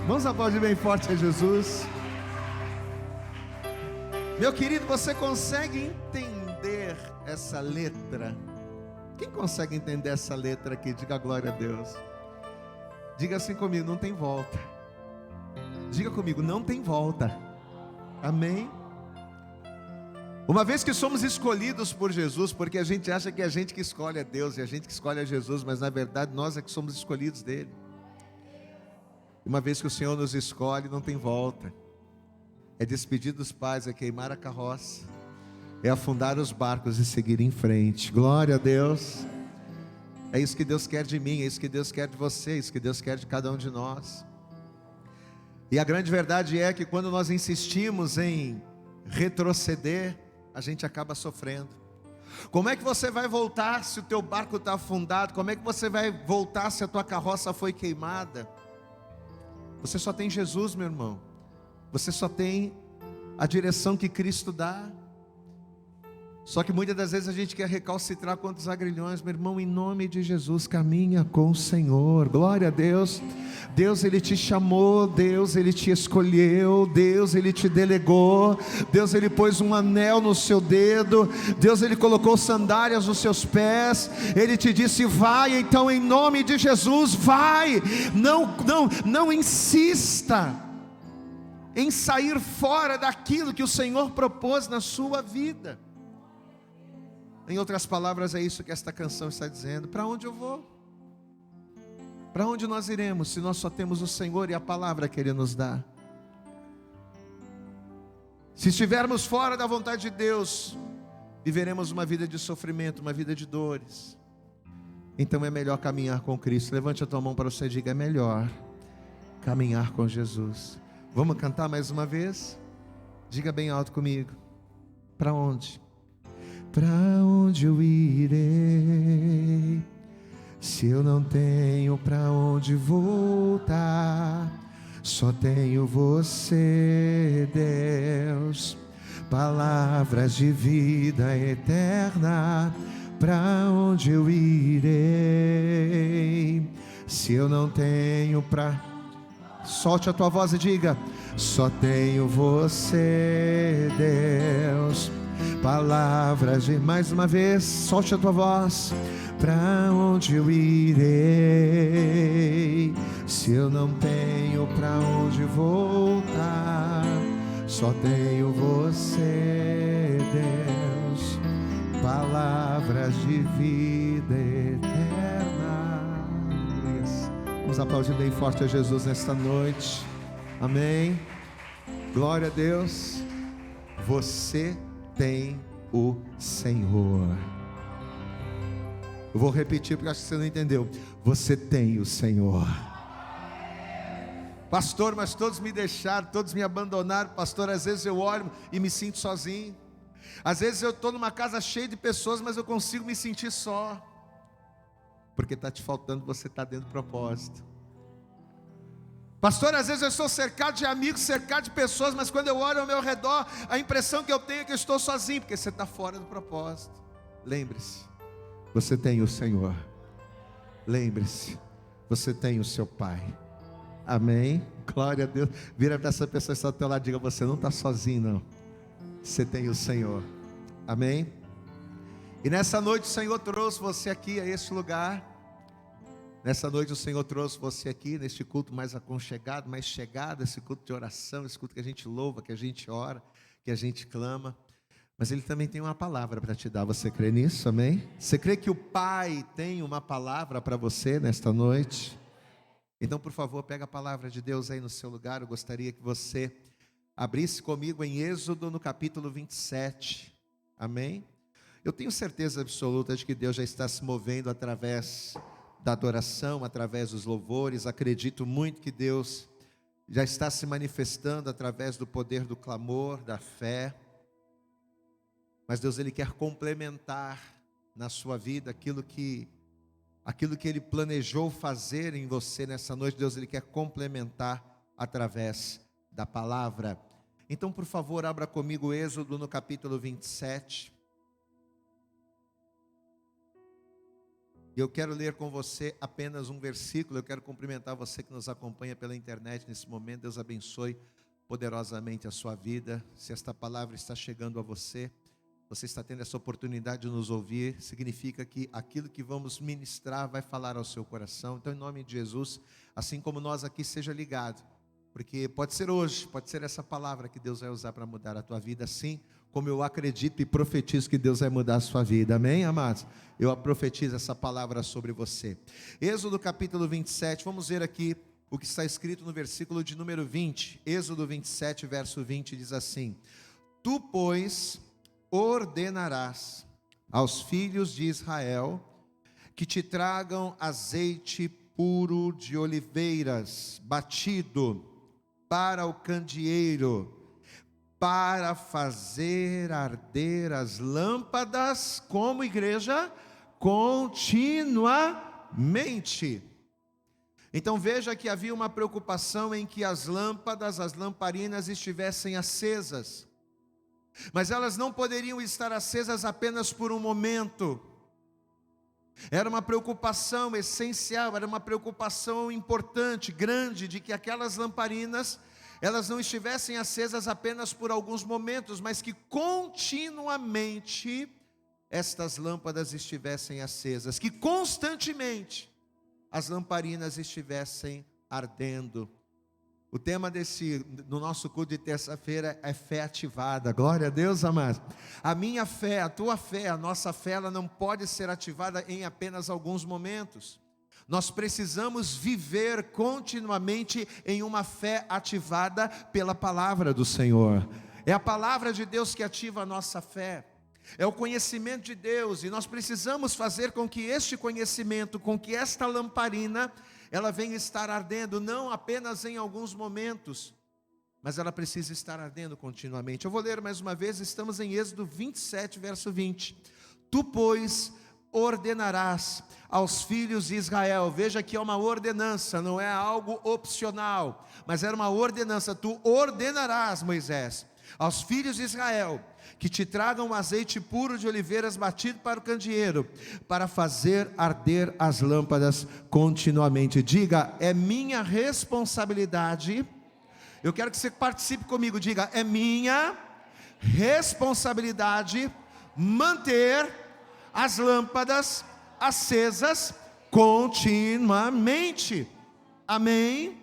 Vamos aplaudir bem forte a Jesus. Meu querido, você consegue entender essa letra? Quem consegue entender essa letra aqui? Diga glória a Deus. Diga assim comigo, não tem volta. Diga comigo, não tem volta. Amém? Uma vez que somos escolhidos por Jesus, porque a gente acha que é a gente que escolhe a Deus e a gente que escolhe a Jesus, mas na verdade nós é que somos escolhidos dele. Uma vez que o Senhor nos escolhe, não tem volta. É despedir dos pais, é queimar a carroça, é afundar os barcos e seguir em frente. Glória a Deus. É isso que Deus quer de mim, é isso que Deus quer de você, é isso que Deus quer de cada um de nós. E a grande verdade é que quando nós insistimos em retroceder, a gente acaba sofrendo. Como é que você vai voltar se o teu barco está afundado? Como é que você vai voltar se a tua carroça foi queimada? Você só tem Jesus, meu irmão. Você só tem a direção que Cristo dá. Só que muitas das vezes a gente quer recalcitrar contra os agrilhões. Meu irmão, em nome de Jesus, caminha com o Senhor. Glória a Deus. Deus, Ele te chamou. Deus, Ele te escolheu. Deus, Ele te delegou. Deus, Ele pôs um anel no seu dedo. Deus, Ele colocou sandálias nos seus pés. Ele te disse, vai. Então, em nome de Jesus, vai. Não insista em sair fora daquilo que o Senhor propôs na sua vida. Em outras palavras, é isso que esta canção está dizendo. Para onde eu vou? Para onde nós iremos, se nós só temos o Senhor e a palavra que Ele nos dá? Se estivermos fora da vontade de Deus, viveremos uma vida de sofrimento, uma vida de dores. Então é melhor caminhar com Cristo. Levante a tua mão para você e diga, é melhor caminhar com Jesus. Vamos cantar mais uma vez? Diga bem alto comigo. Para onde? Para onde eu irei, se eu não tenho para onde voltar? Só tenho você, Deus, palavras de vida eterna. Para onde eu irei, se eu não tenho para... Solte a tua voz e diga, só tenho você, Deus, palavras de... Mais uma vez, solte a tua voz. Para onde eu irei, se eu não tenho para onde voltar? Só tenho você, Deus, palavras de vida eterna. Vamos aplaudir bem forte a Jesus nesta noite. Amém. Glória a Deus. Você tem o Senhor. Eu vou repetir porque acho que você não entendeu. Você tem o Senhor. Pastor, mas todos me deixaram, todos me abandonaram. Pastor, às vezes eu olho e me sinto sozinho. Às vezes eu estou numa casa cheia de pessoas, mas eu consigo me sentir só. Porque está te faltando, você está dentro do propósito. Pastor, às vezes eu estou cercado de amigos, cercado de pessoas, mas quando eu olho ao meu redor, a impressão que eu tenho é que eu estou sozinho, porque você está fora do propósito. Lembre-se, você tem o Senhor. Lembre-se, você tem o seu Pai. Amém? Glória a Deus. Vira para essa pessoa que está do teu lado e diga, você não está sozinho não. Você tem o Senhor. Amém? E nessa noite o Senhor trouxe você aqui a este lugar. Nessa noite o Senhor trouxe você aqui, neste culto mais aconchegado, mais chegado, esse culto de oração, esse culto que a gente louva, que a gente ora, que a gente clama. Mas Ele também tem uma palavra para te dar, você crê nisso, amém? Você crê que o Pai tem uma palavra para você nesta noite? Então, por favor, pega a palavra de Deus aí no seu lugar. Eu gostaria que você abrisse comigo em Êxodo no capítulo 27, amém? Eu tenho certeza absoluta de que Deus já está se movendo através da adoração, através dos louvores. Acredito muito que Deus já está se manifestando através do poder do clamor, da fé. Mas Deus, Ele quer complementar na sua vida aquilo que Ele planejou fazer em você nessa noite. Deus, Ele quer complementar através da palavra. Então, por favor, abra comigo Êxodo no capítulo 27. E eu quero ler com você apenas um versículo. Eu quero cumprimentar você que nos acompanha pela internet nesse momento. Deus abençoe poderosamente a sua vida. Se esta palavra está chegando a você, você está tendo essa oportunidade de nos ouvir, significa que aquilo que vamos ministrar vai falar ao seu coração. Então, em nome de Jesus, assim como nós aqui, seja ligado, porque pode ser hoje, pode ser essa palavra que Deus vai usar para mudar a tua vida, assim como eu acredito e profetizo que Deus vai mudar a sua vida, amém, amados? Eu profetizo essa palavra sobre você. Êxodo capítulo 27, vamos ver aqui o que está escrito no versículo de número 20. Êxodo 27, verso 20, diz assim: Tu, pois, ordenarás aos filhos de Israel que te tragam azeite puro de oliveiras, batido, para o candeeiro, para fazer arder as lâmpadas, como igreja, continuamente. Então veja que havia uma preocupação em que as lâmpadas, as lamparinas estivessem acesas, mas elas não poderiam estar acesas apenas por um momento. Era uma preocupação essencial, era uma preocupação importante, grande, de que aquelas lamparinas, elas não estivessem acesas apenas por alguns momentos, mas que continuamente estas lâmpadas estivessem acesas, que constantemente as lamparinas estivessem ardendo. O tema do nosso culto de terça-feira é fé ativada. Glória a Deus, amados. A minha fé, a tua fé, a nossa fé, ela não pode ser ativada em apenas alguns momentos. Nós precisamos viver continuamente em uma fé ativada pela palavra do Senhor. É a palavra de Deus que ativa a nossa fé. É o conhecimento de Deus, e nós precisamos fazer com que este conhecimento, com que esta lamparina, ela venha estar ardendo, não apenas em alguns momentos, mas ela precisa estar ardendo continuamente. Eu vou ler mais uma vez, estamos em Êxodo 27, verso 20. Tu, pois, ordenarás aos filhos de Israel. Veja que é uma ordenança, não é algo opcional, mas era uma ordenança. Tu ordenarás, Moisés, aos filhos de Israel, que te tragam azeite puro de oliveiras batido para o candeeiro, para fazer arder as lâmpadas continuamente. Diga, é minha responsabilidade. Eu quero que você participe comigo. Diga, é minha responsabilidade manter as lâmpadas acesas continuamente. Amém?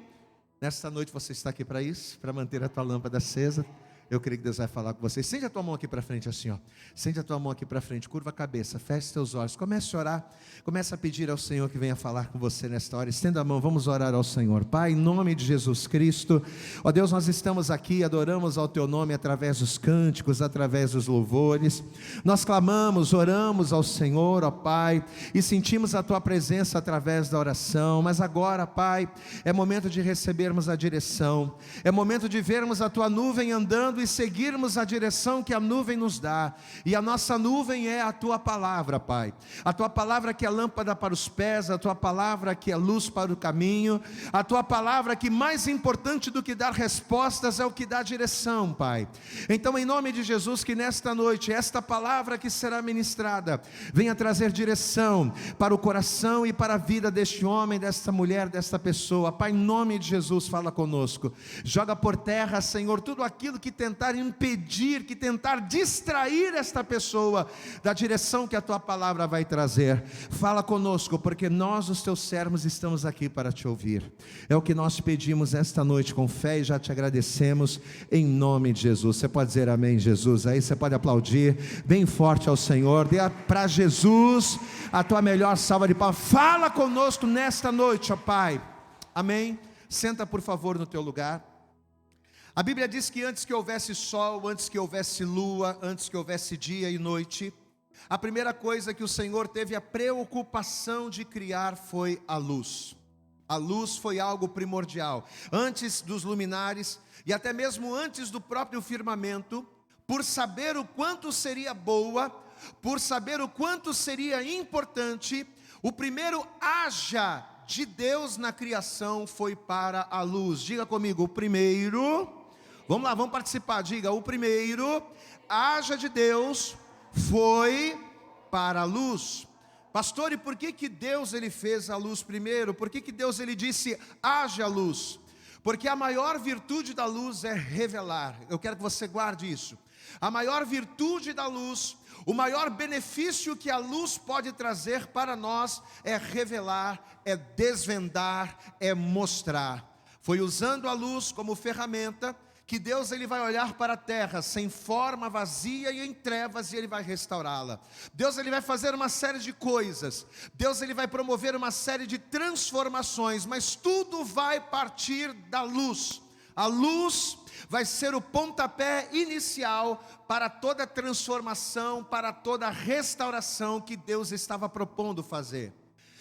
Nesta noite você está aqui para isso, para manter a tua lâmpada acesa. Eu creio que Deus vai falar com você. Estende a tua mão aqui para frente assim, ó. Estende a tua mão aqui para frente, curva a cabeça, feche teus olhos, comece a orar, comece a pedir ao Senhor que venha falar com você nesta hora. Estenda a mão, vamos orar ao Senhor. Pai, em nome de Jesus Cristo, ó Deus, nós estamos aqui, adoramos ao teu nome através dos cânticos, através dos louvores. Nós clamamos, oramos ao Senhor, ó Pai, e sentimos a tua presença através da oração. Mas agora, Pai, é momento de recebermos a direção, é momento de vermos a tua nuvem andando e seguirmos a direção que a nuvem nos dá, e a nossa nuvem é a tua palavra, Pai, a tua palavra que é lâmpada para os pés, a tua palavra que é luz para o caminho, a tua palavra que mais importante do que dar respostas é o que dá direção, Pai. Então, em nome de Jesus, que nesta noite, esta palavra que será ministrada, venha trazer direção para o coração e para a vida deste homem, desta mulher, desta pessoa. Pai, em nome de Jesus, fala conosco, joga por terra, Senhor, tudo aquilo que tentar impedir, que tentar distrair esta pessoa da direção que a tua palavra vai trazer. Fala conosco, porque nós, os teus servos, estamos aqui para te ouvir. É o que nós pedimos esta noite com fé e já te agradecemos em nome de Jesus. Você pode dizer amém, Jesus? Aí você pode aplaudir bem forte ao Senhor. Dê para Jesus a tua melhor salva de palmas. Fala conosco nesta noite, ó Pai. Amém? Senta por favor no teu lugar. A Bíblia diz que antes que houvesse sol, antes que houvesse lua, antes que houvesse dia e noite, a primeira coisa que o Senhor teve a preocupação de criar foi a luz. A luz foi algo primordial. Antes dos luminares e até mesmo antes do próprio firmamento, por saber o quanto seria boa, por saber o quanto seria importante, o primeiro haja de Deus na criação foi para a luz. Diga comigo, o primeiro... Vamos lá, vamos participar, diga, o primeiro haja de Deus foi para a luz. Pastor, e por que Deus ele fez a luz primeiro? Por que Deus ele disse, haja luz? Porque a maior virtude da luz é revelar. Eu quero que você guarde isso. A maior virtude da luz, o maior benefício que a luz pode trazer para nós é revelar, é desvendar, é mostrar. Foi usando a luz como ferramenta que Deus ele vai olhar para a terra sem forma, vazia e em trevas, e ele vai restaurá-la. Deus ele vai fazer uma série de coisas. Deus ele vai promover uma série de transformações, mas tudo vai partir da luz. A luz vai ser o pontapé inicial para toda a transformação, para toda a restauração que Deus estava propondo fazer.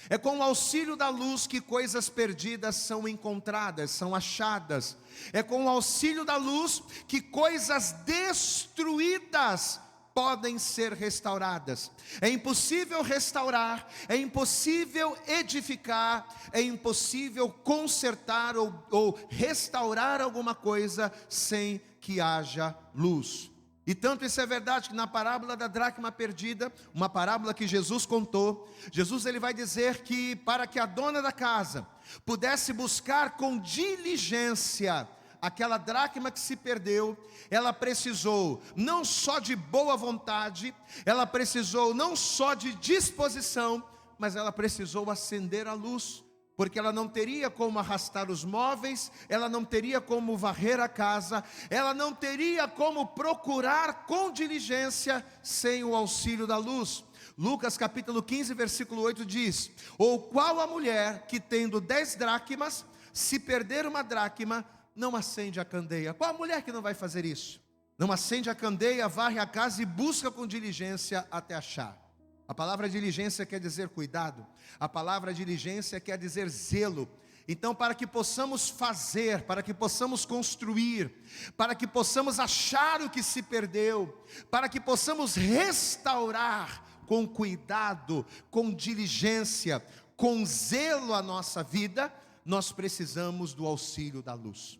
É com o auxílio da luz que coisas perdidas são encontradas, são achadas. É com o auxílio da luz que coisas destruídas podem ser restauradas. É impossível restaurar, é impossível edificar, é impossível consertar ou restaurar alguma coisa sem que haja luz. E tanto isso é verdade que na parábola da dracma perdida, uma parábola que Jesus contou, Jesus ele vai dizer que para que a dona da casa pudesse buscar com diligência aquela dracma que se perdeu, ela precisou não só de boa vontade, ela precisou não só de disposição, mas ela precisou acender a luz. Porque ela não teria como arrastar os móveis, ela não teria como varrer a casa, ela não teria como procurar com diligência sem o auxílio da luz. Lucas capítulo 15, versículo 8 diz: ou qual a mulher que tendo 10 dracmas, se perder uma dracma, não acende a candeia? Qual a mulher que não vai fazer isso? Não acende a candeia, varre a casa e busca com diligência até achar. A palavra diligência quer dizer cuidado, a palavra diligência quer dizer zelo. Então, para que possamos fazer, para que possamos construir, para que possamos achar o que se perdeu, para que possamos restaurar com cuidado, com diligência, com zelo a nossa vida, nós precisamos do auxílio da luz.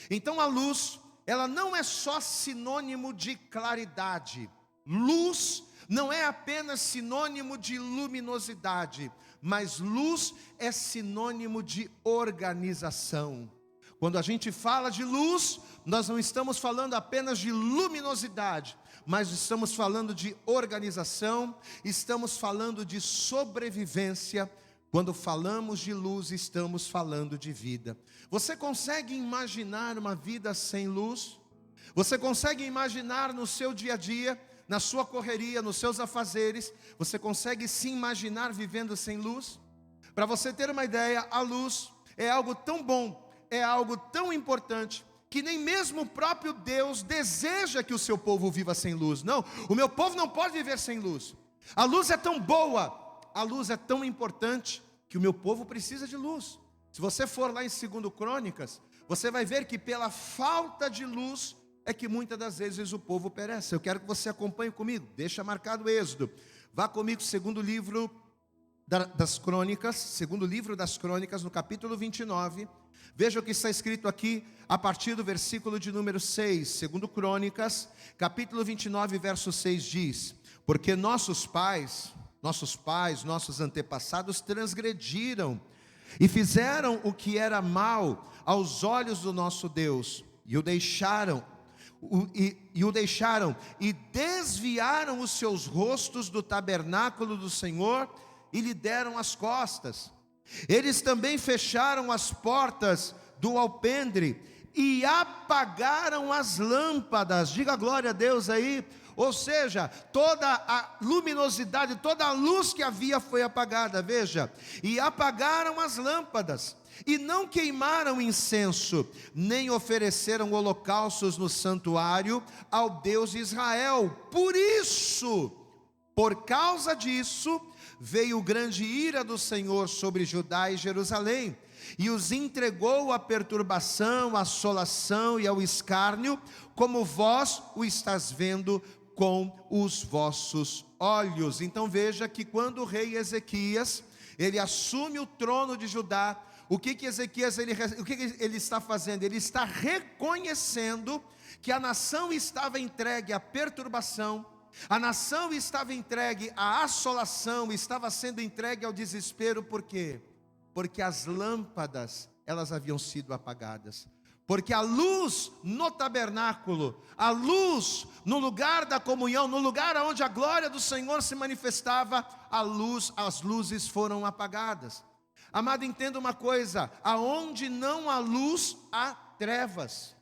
Então a luz, ela não é só sinônimo de claridade. Luz não é apenas sinônimo de luminosidade, mas luz é sinônimo de organização. Quando a gente fala de luz, nós não estamos falando apenas de luminosidade, mas estamos falando de organização, estamos falando de sobrevivência. Quando falamos de luz, estamos falando de vida. Você consegue imaginar uma vida sem luz? Você consegue imaginar no seu dia a dia, na sua correria, nos seus afazeres, você consegue se imaginar vivendo sem luz? Para você ter uma ideia, a luz é algo tão bom, é algo tão importante, que nem mesmo o próprio Deus deseja que o seu povo viva sem luz. Não, o meu povo não pode viver sem luz. A luz é tão boa, a luz é tão importante, que o meu povo precisa de luz. Se você for lá em 2 Crônicas, você vai ver que pela falta de luz, é que muitas das vezes o povo perece. Eu quero que você acompanhe comigo, deixa marcado o Êxodo. Vá comigo, segundo livro das Crônicas, no capítulo 29. Veja o que está escrito aqui, a partir do versículo de número 6. Segundo Crônicas, capítulo 29, verso 6 diz: porque nossos pais, nossos antepassados transgrediram e fizeram o que era mal aos olhos do nosso Deus, e o deixaram e desviaram os seus rostos do tabernáculo do Senhor e lhe deram as costas. Eles também fecharam as portas do alpendre e apagaram as lâmpadas. Diga glória a Deus aí. Ou seja, toda a luminosidade, toda a luz que havia foi apagada. Veja, e apagaram as lâmpadas, e não queimaram incenso, nem ofereceram holocaustos no santuário ao Deus de Israel. Por causa disso, veio grande ira do Senhor sobre Judá e Jerusalém, e os entregou à perturbação, à assolação e ao escárnio, como vós o estás vendo com os vossos olhos. Então veja que quando o rei Ezequias, ele assume o trono de Judá, o que Ezequias ele está fazendo? Ele está reconhecendo que a nação estava entregue à perturbação, A nação estava entregue à assolação, estava sendo entregue ao desespero, por quê? Porque as lâmpadas, elas haviam sido apagadas. Porque a luz no tabernáculo, a luz no lugar da comunhão, no lugar onde a glória do Senhor se manifestava, as luzes foram apagadas. Amado, entenda uma coisa: aonde não há luz, há trevas.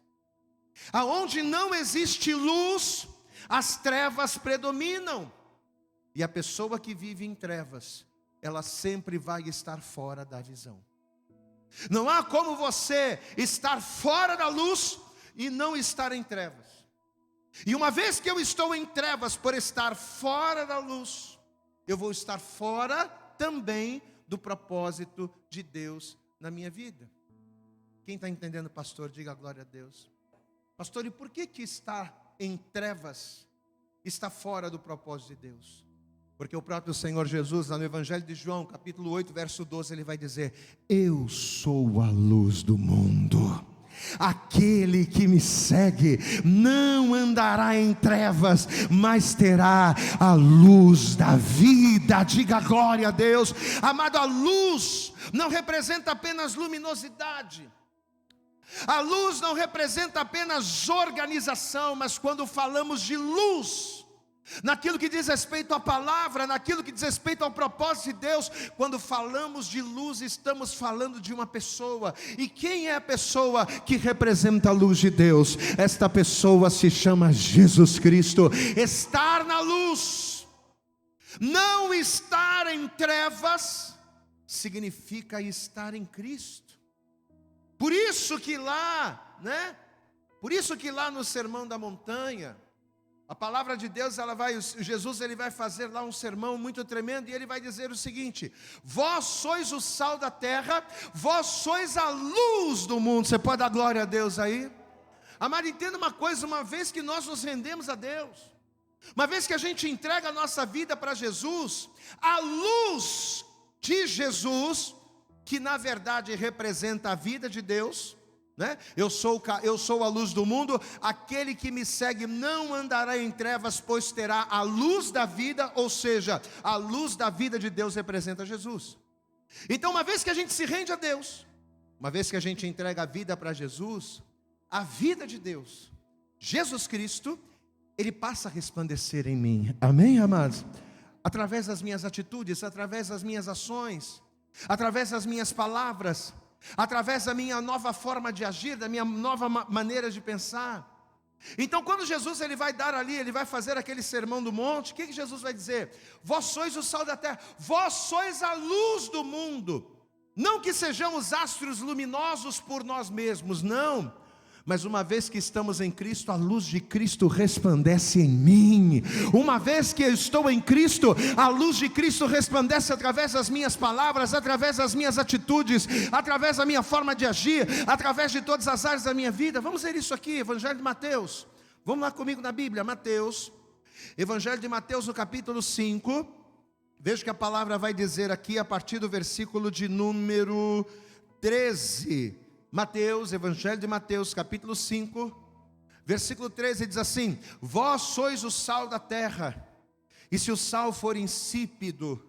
Aonde não existe luz, as trevas predominam. E a pessoa que vive em trevas, ela sempre vai estar fora da visão. Não há como você estar fora da luz e não estar em trevas. E uma vez que eu estou em trevas por estar fora da luz, eu vou estar fora também do propósito de Deus na minha vida. Quem está entendendo, pastor, diga glória a Deus. Pastor, e por que estar em trevas está fora do propósito de Deus? Porque o próprio Senhor Jesus, lá no Evangelho de João, capítulo 8, verso 12, ele vai dizer: eu sou a luz do mundo. Aquele que me segue não andará em trevas, mas terá a luz da vida. Diga glória a Deus. Amado, a luz não representa apenas luminosidade. A luz não representa apenas organização, mas quando falamos de luz, naquilo que diz respeito à palavra, naquilo que diz respeito ao propósito de Deus, quando falamos de luz, estamos falando de uma pessoa. E quem é a pessoa que representa a luz de Deus? Esta pessoa se chama Jesus Cristo. Estar na luz, não estar em trevas, significa estar em Cristo. Por isso que lá, Por isso que lá no Sermão da Montanha, a palavra de Deus, Jesus ele vai fazer lá um sermão muito tremendo, e ele vai dizer o seguinte: vós sois o sal da terra, vós sois a luz do mundo. Você pode dar glória a Deus aí? Amado, entenda uma coisa: uma vez que nós nos rendemos a Deus, uma vez que a gente entrega a nossa vida para Jesus, a luz de Jesus, que na verdade representa a vida de Deus, eu sou a luz do mundo. Aquele que me segue não andará em trevas, pois terá a luz da vida. Ou seja, a luz da vida de Deus representa Jesus. Então, uma vez que a gente se rende a Deus, uma vez que a gente entrega a vida para Jesus, a vida de Deus, Jesus Cristo, Ele passa a resplandecer em mim. Amém, amados? Através das minhas atitudes, através das minhas ações, através das minhas palavras, através da minha nova forma de agir, da minha nova maneira de pensar. Então, quando Jesus ele vai dar ali, ele vai fazer aquele sermão do monte, o que Jesus vai dizer? Vós sois o sal da terra, vós sois a luz do mundo. Não que sejamos astros luminosos por nós mesmos, não. Mas uma vez que estamos em Cristo, a luz de Cristo resplandece em mim. Uma vez que eu estou em Cristo, a luz de Cristo resplandece através das minhas palavras, através das minhas atitudes, através da minha forma de agir, através de todas as áreas da minha vida. Vamos ver isso aqui, Evangelho de Mateus. Vamos lá comigo na Bíblia, Mateus. Evangelho de Mateus, no capítulo 5. Veja que a palavra vai dizer aqui, a partir do versículo de número 13. Mateus, Evangelho de Mateus, capítulo 5, versículo 13, diz assim: vós sois o sal da terra, e se o sal for insípido,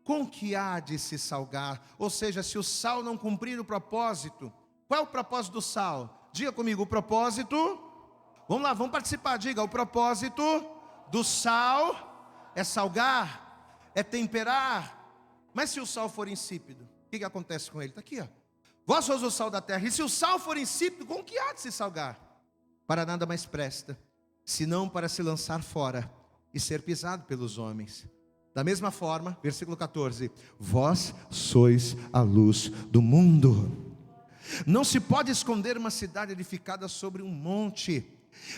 com que há de se salgar? Ou seja, se o sal não cumprir o propósito. Qual é o propósito do sal? Diga comigo, o propósito, vamos lá, vamos participar, diga, o propósito do sal é salgar, é temperar. Mas se o sal for insípido, o que acontece com ele? Está aqui, ó. Vós sois o sal da terra, e se o sal for insípido, com que há de se salgar? Para nada mais presta, senão para se lançar fora e ser pisado pelos homens. Da mesma forma, versículo 14: vós sois a luz do mundo. Não se pode esconder uma cidade edificada sobre um monte,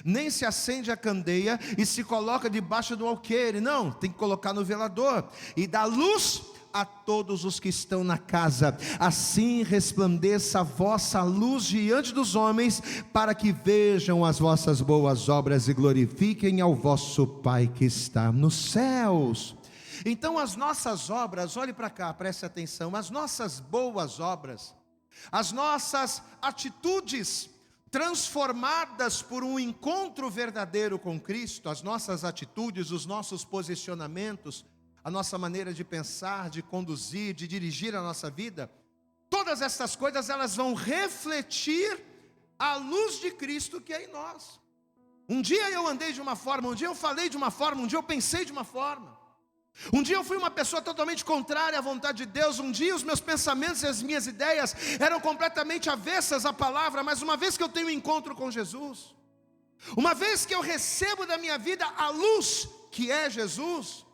nem se acende a candeia e se coloca debaixo do alqueire. Não, tem que colocar no velador, e dá luz a todos os que estão na casa. Assim resplandeça a vossa luz diante dos homens, para que vejam as vossas boas obras e glorifiquem ao vosso Pai que está nos céus. Então as nossas obras, olhe para cá, preste atenção, as nossas boas obras, as nossas atitudes transformadas por um encontro verdadeiro com Cristo, as nossas atitudes, os nossos posicionamentos, a nossa maneira de pensar, de conduzir, de dirigir a nossa vida, todas essas coisas elas vão refletir a luz de Cristo que é em nós. Um dia eu andei de uma forma, um dia eu falei de uma forma, um dia eu pensei de uma forma. Um dia eu fui uma pessoa totalmente contrária à vontade de Deus. Um dia os meus pensamentos e as minhas ideias eram completamente avessas à palavra. Mas uma vez que eu tenho um encontro com Jesus, uma vez que eu recebo da minha vida a luz que é Jesus,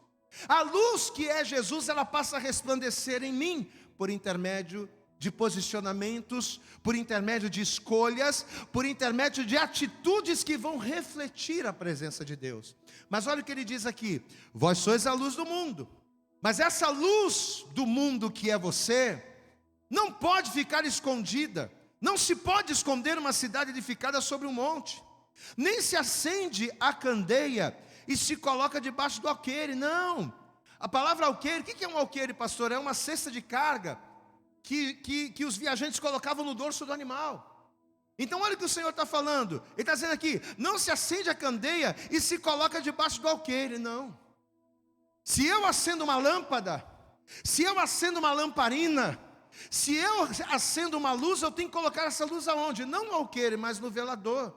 a luz que é Jesus, ela passa a resplandecer em mim por intermédio de posicionamentos, por intermédio de escolhas, por intermédio de atitudes que vão refletir a presença de Deus. Mas olha o que ele diz aqui: vós sois a luz do mundo. Mas essa luz do mundo que é você, não pode ficar escondida. Não se pode esconder uma cidade edificada sobre um monte. Nem se acende a candeia e se coloca debaixo do alqueire. Não. A palavra alqueire, o que é um alqueire, pastor? É uma cesta de carga que os viajantes colocavam no dorso do animal. Então olha o que o Senhor está falando. Ele está dizendo aqui: não se acende a candeia e se coloca debaixo do alqueire. Não. Se eu acendo uma lâmpada, se eu acendo uma lamparina, se eu acendo uma luz, eu tenho que colocar essa luz aonde? Não no alqueire, mas no velador.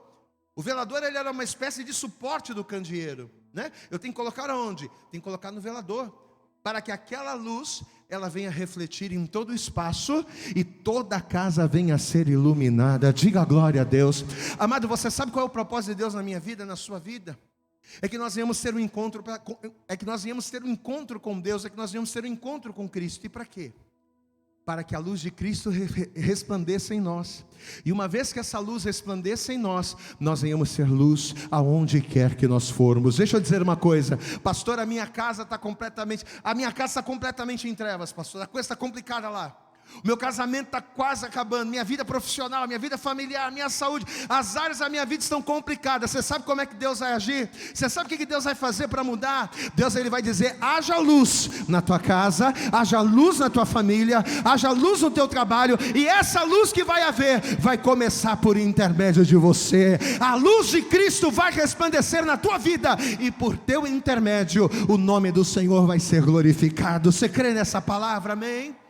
O velador, ele era uma espécie de suporte do candeeiro, né? Eu tenho que colocar aonde? Tenho que colocar no velador, para que aquela luz ela venha refletir em todo o espaço e toda a casa venha a ser iluminada. Diga glória a Deus. Amado, você sabe qual é o propósito de Deus na minha vida, na sua vida? É que nós viemos ter um encontro, é que nós viemos ter um encontro com Deus, é que nós viemos ter um encontro com Cristo. E para quê? Para que a luz de Cristo resplandeça em nós. E uma vez que essa luz resplandeça em nós, nós venhamos ser luz aonde quer que nós formos. Deixa eu dizer uma coisa, pastor, a minha casa está completamente em trevas, pastor, a coisa está complicada lá. O meu casamento está quase acabando, minha vida profissional, minha vida familiar, minha saúde, as áreas da minha vida estão complicadas. Você sabe como é que Deus vai agir? Você sabe o que Deus vai fazer para mudar? Deus, ele vai dizer: haja luz na tua casa, haja luz na tua família, haja luz no teu trabalho. E essa luz que vai haver, vai começar por intermédio de você. A luz de Cristo vai resplandecer na tua vida, e por teu intermédio, o nome do Senhor vai ser glorificado. Você crê nessa palavra? Amém?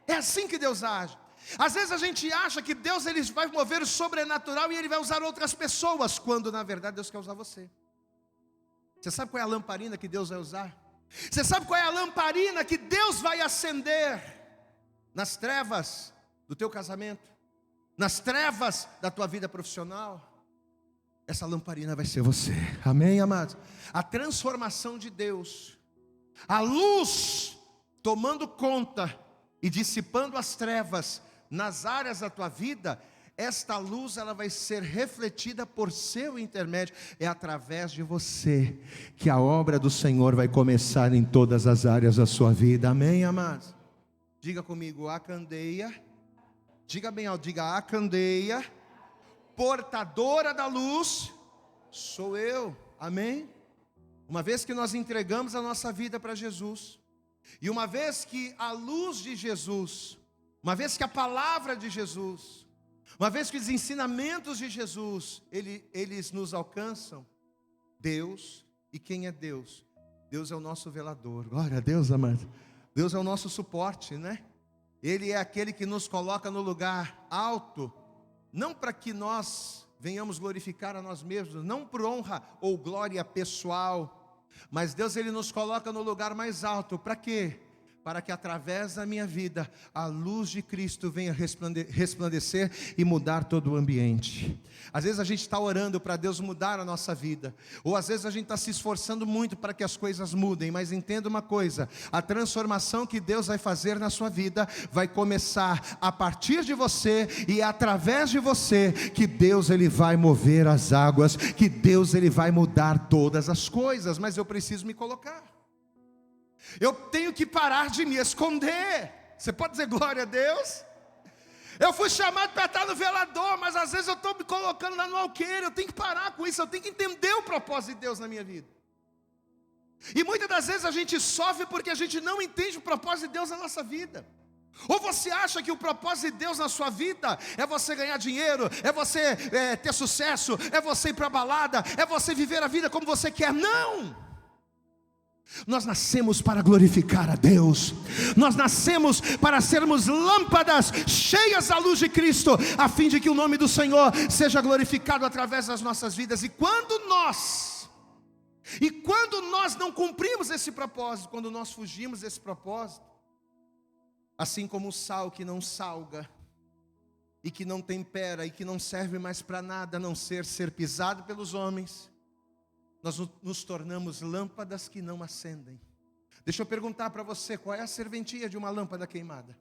É assim que Deus age. Às vezes a gente acha que Deus ele vai mover o sobrenatural e ele vai usar outras pessoas, quando na verdade Deus quer usar você. Você sabe qual é a lamparina que Deus vai usar? Você sabe qual é a lamparina que Deus vai acender nas trevas do teu casamento, nas trevas da tua vida profissional? Essa lamparina vai ser você. Amém, amados? A transformação de Deus, a luz tomando conta e dissipando as trevas nas áreas da tua vida, esta luz ela vai ser refletida por seu intermédio. É através de você que a obra do Senhor vai começar em todas as áreas da sua vida. Amém, amados? Diga comigo: a candeia, diga bem alto, diga: a candeia portadora da luz sou eu. Amém? Uma vez que nós entregamos a nossa vida para Jesus, e uma vez que a luz de Jesus, uma vez que a palavra de Jesus, uma vez que os ensinamentos de Jesus, eles nos alcançam, Deus, e quem é Deus? Deus é o nosso velador. Glória a Deus, amado. Deus é o nosso suporte, né? Ele é aquele que nos coloca no lugar alto, não para que nós venhamos glorificar a nós mesmos, não por honra ou glória pessoal, mas Deus ele nos coloca no lugar mais alto. Para quê? Para que através da minha vida a luz de Cristo venha resplandecer e mudar todo o ambiente. Às vezes a gente está orando para Deus mudar a nossa vida, ou às vezes a gente está se esforçando muito para que as coisas mudem. Mas entenda uma coisa: a transformação que Deus vai fazer na sua vida vai começar a partir de você, e é através de você que Deus ele vai mover as águas, que Deus ele vai mudar todas as coisas. Mas eu preciso me colocar, eu tenho que parar de me esconder. Você pode dizer glória a Deus? Eu fui chamado para estar no velador, mas às vezes eu estou me colocando lá no alqueire. Eu tenho que parar com isso, eu tenho que entender o propósito de Deus na minha vida. E muitas das vezes a gente sofre porque a gente não entende o propósito de Deus na nossa vida. Ou você acha que o propósito de Deus na sua vida é você ganhar dinheiro, é você ter sucesso, é você ir para a balada, é você viver a vida como você quer? Não! Nós nascemos para glorificar a Deus. Nós nascemos para sermos lâmpadas cheias da luz de Cristo, a fim de que o nome do Senhor seja glorificado através das nossas vidas. E quando nós não cumprimos esse propósito, quando nós fugimos desse propósito, assim como o sal que não salga, e que não tempera, e que não serve mais para nada, a não ser pisado pelos homens, nós nos tornamos lâmpadas que não acendem. Deixa eu perguntar para você, qual é a serventia de uma lâmpada queimada?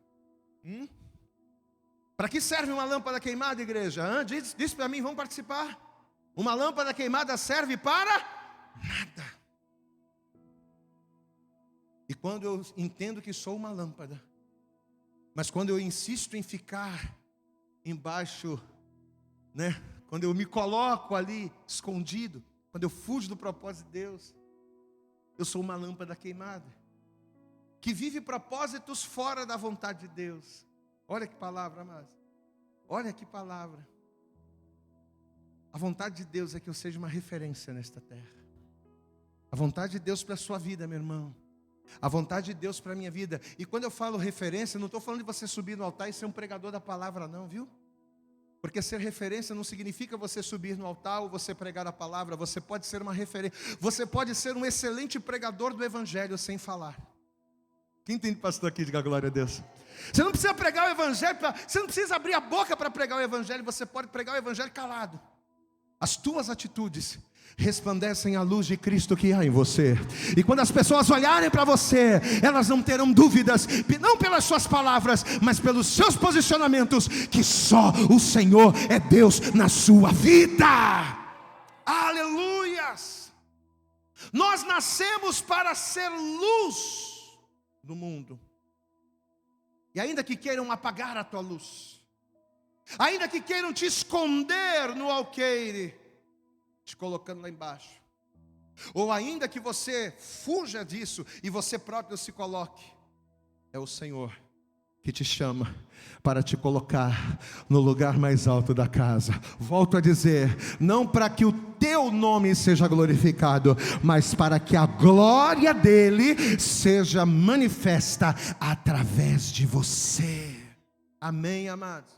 Para que serve uma lâmpada queimada, igreja? Diz para mim, vamos participar. Uma lâmpada queimada serve para nada. E quando eu entendo que sou uma lâmpada, mas quando eu insisto em ficar embaixo, quando eu me coloco ali escondido, quando eu fujo do propósito de Deus, eu sou uma lâmpada queimada, que vive propósitos fora da vontade de Deus. Olha que palavra, amados. Olha que palavra. A vontade de Deus é que eu seja uma referência nesta terra. A vontade de Deus para a sua vida, meu irmão. A vontade de Deus para a minha vida. E quando eu falo referência, não estou falando de você subir no altar e ser um pregador da palavra, não, viu? Porque ser referência não significa você subir no altar ou você pregar a palavra. Você pode ser uma referência. Você pode ser um excelente pregador do evangelho sem falar. Quem tem pastor aqui, diga glória a Deus. Você não precisa pregar o evangelho, você não precisa abrir a boca para pregar o evangelho. Você pode pregar o evangelho calado. As tuas atitudes resplandecem a luz de Cristo que há em você. E quando as pessoas olharem para você, elas não terão dúvidas, não pelas suas palavras, mas pelos seus posicionamentos, que só o Senhor é Deus na sua vida. Aleluias! Nós nascemos para ser luz no mundo. E ainda que queiram apagar a tua luz, ainda que queiram te esconder no alqueire, te colocando lá embaixo, ou ainda que você fuja disso e você próprio se coloque, é o Senhor que te chama para te colocar no lugar mais alto da casa. Volto a dizer, não para que o teu nome seja glorificado, mas para que a glória dele seja manifesta através de você. Amém, amados?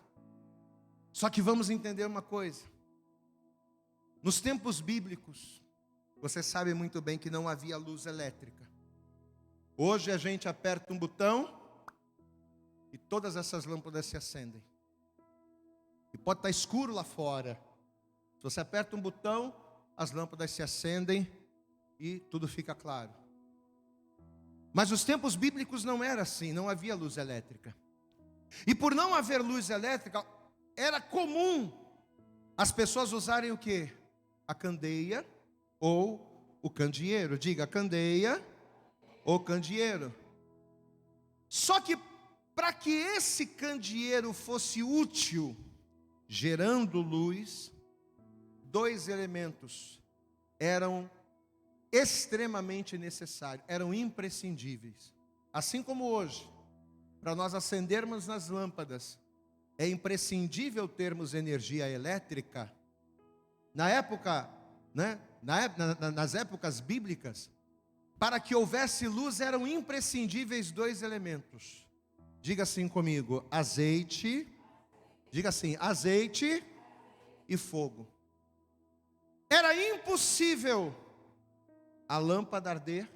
Só que vamos entender uma coisa. Nos tempos bíblicos, você sabe muito bem que não havia luz elétrica. Hoje a gente aperta um botão e todas essas lâmpadas se acendem. E pode estar escuro lá fora. Se você aperta um botão, as lâmpadas se acendem e tudo fica claro. Mas nos tempos bíblicos não era assim, não havia luz elétrica. E por não haver luz elétrica, era comum as pessoas usarem o quê? A candeia ou o candeeiro. Diga, candeia ou candeeiro. Só que para que esse candeeiro fosse útil, gerando luz, dois elementos eram extremamente necessários, eram imprescindíveis. Assim como hoje, para nós acendermos nas lâmpadas, é imprescindível termos energia elétrica. Na época, nas épocas bíblicas, para que houvesse luz eram imprescindíveis dois elementos. Diga assim comigo, azeite, diga assim, azeite e fogo. Era impossível a lâmpada arder,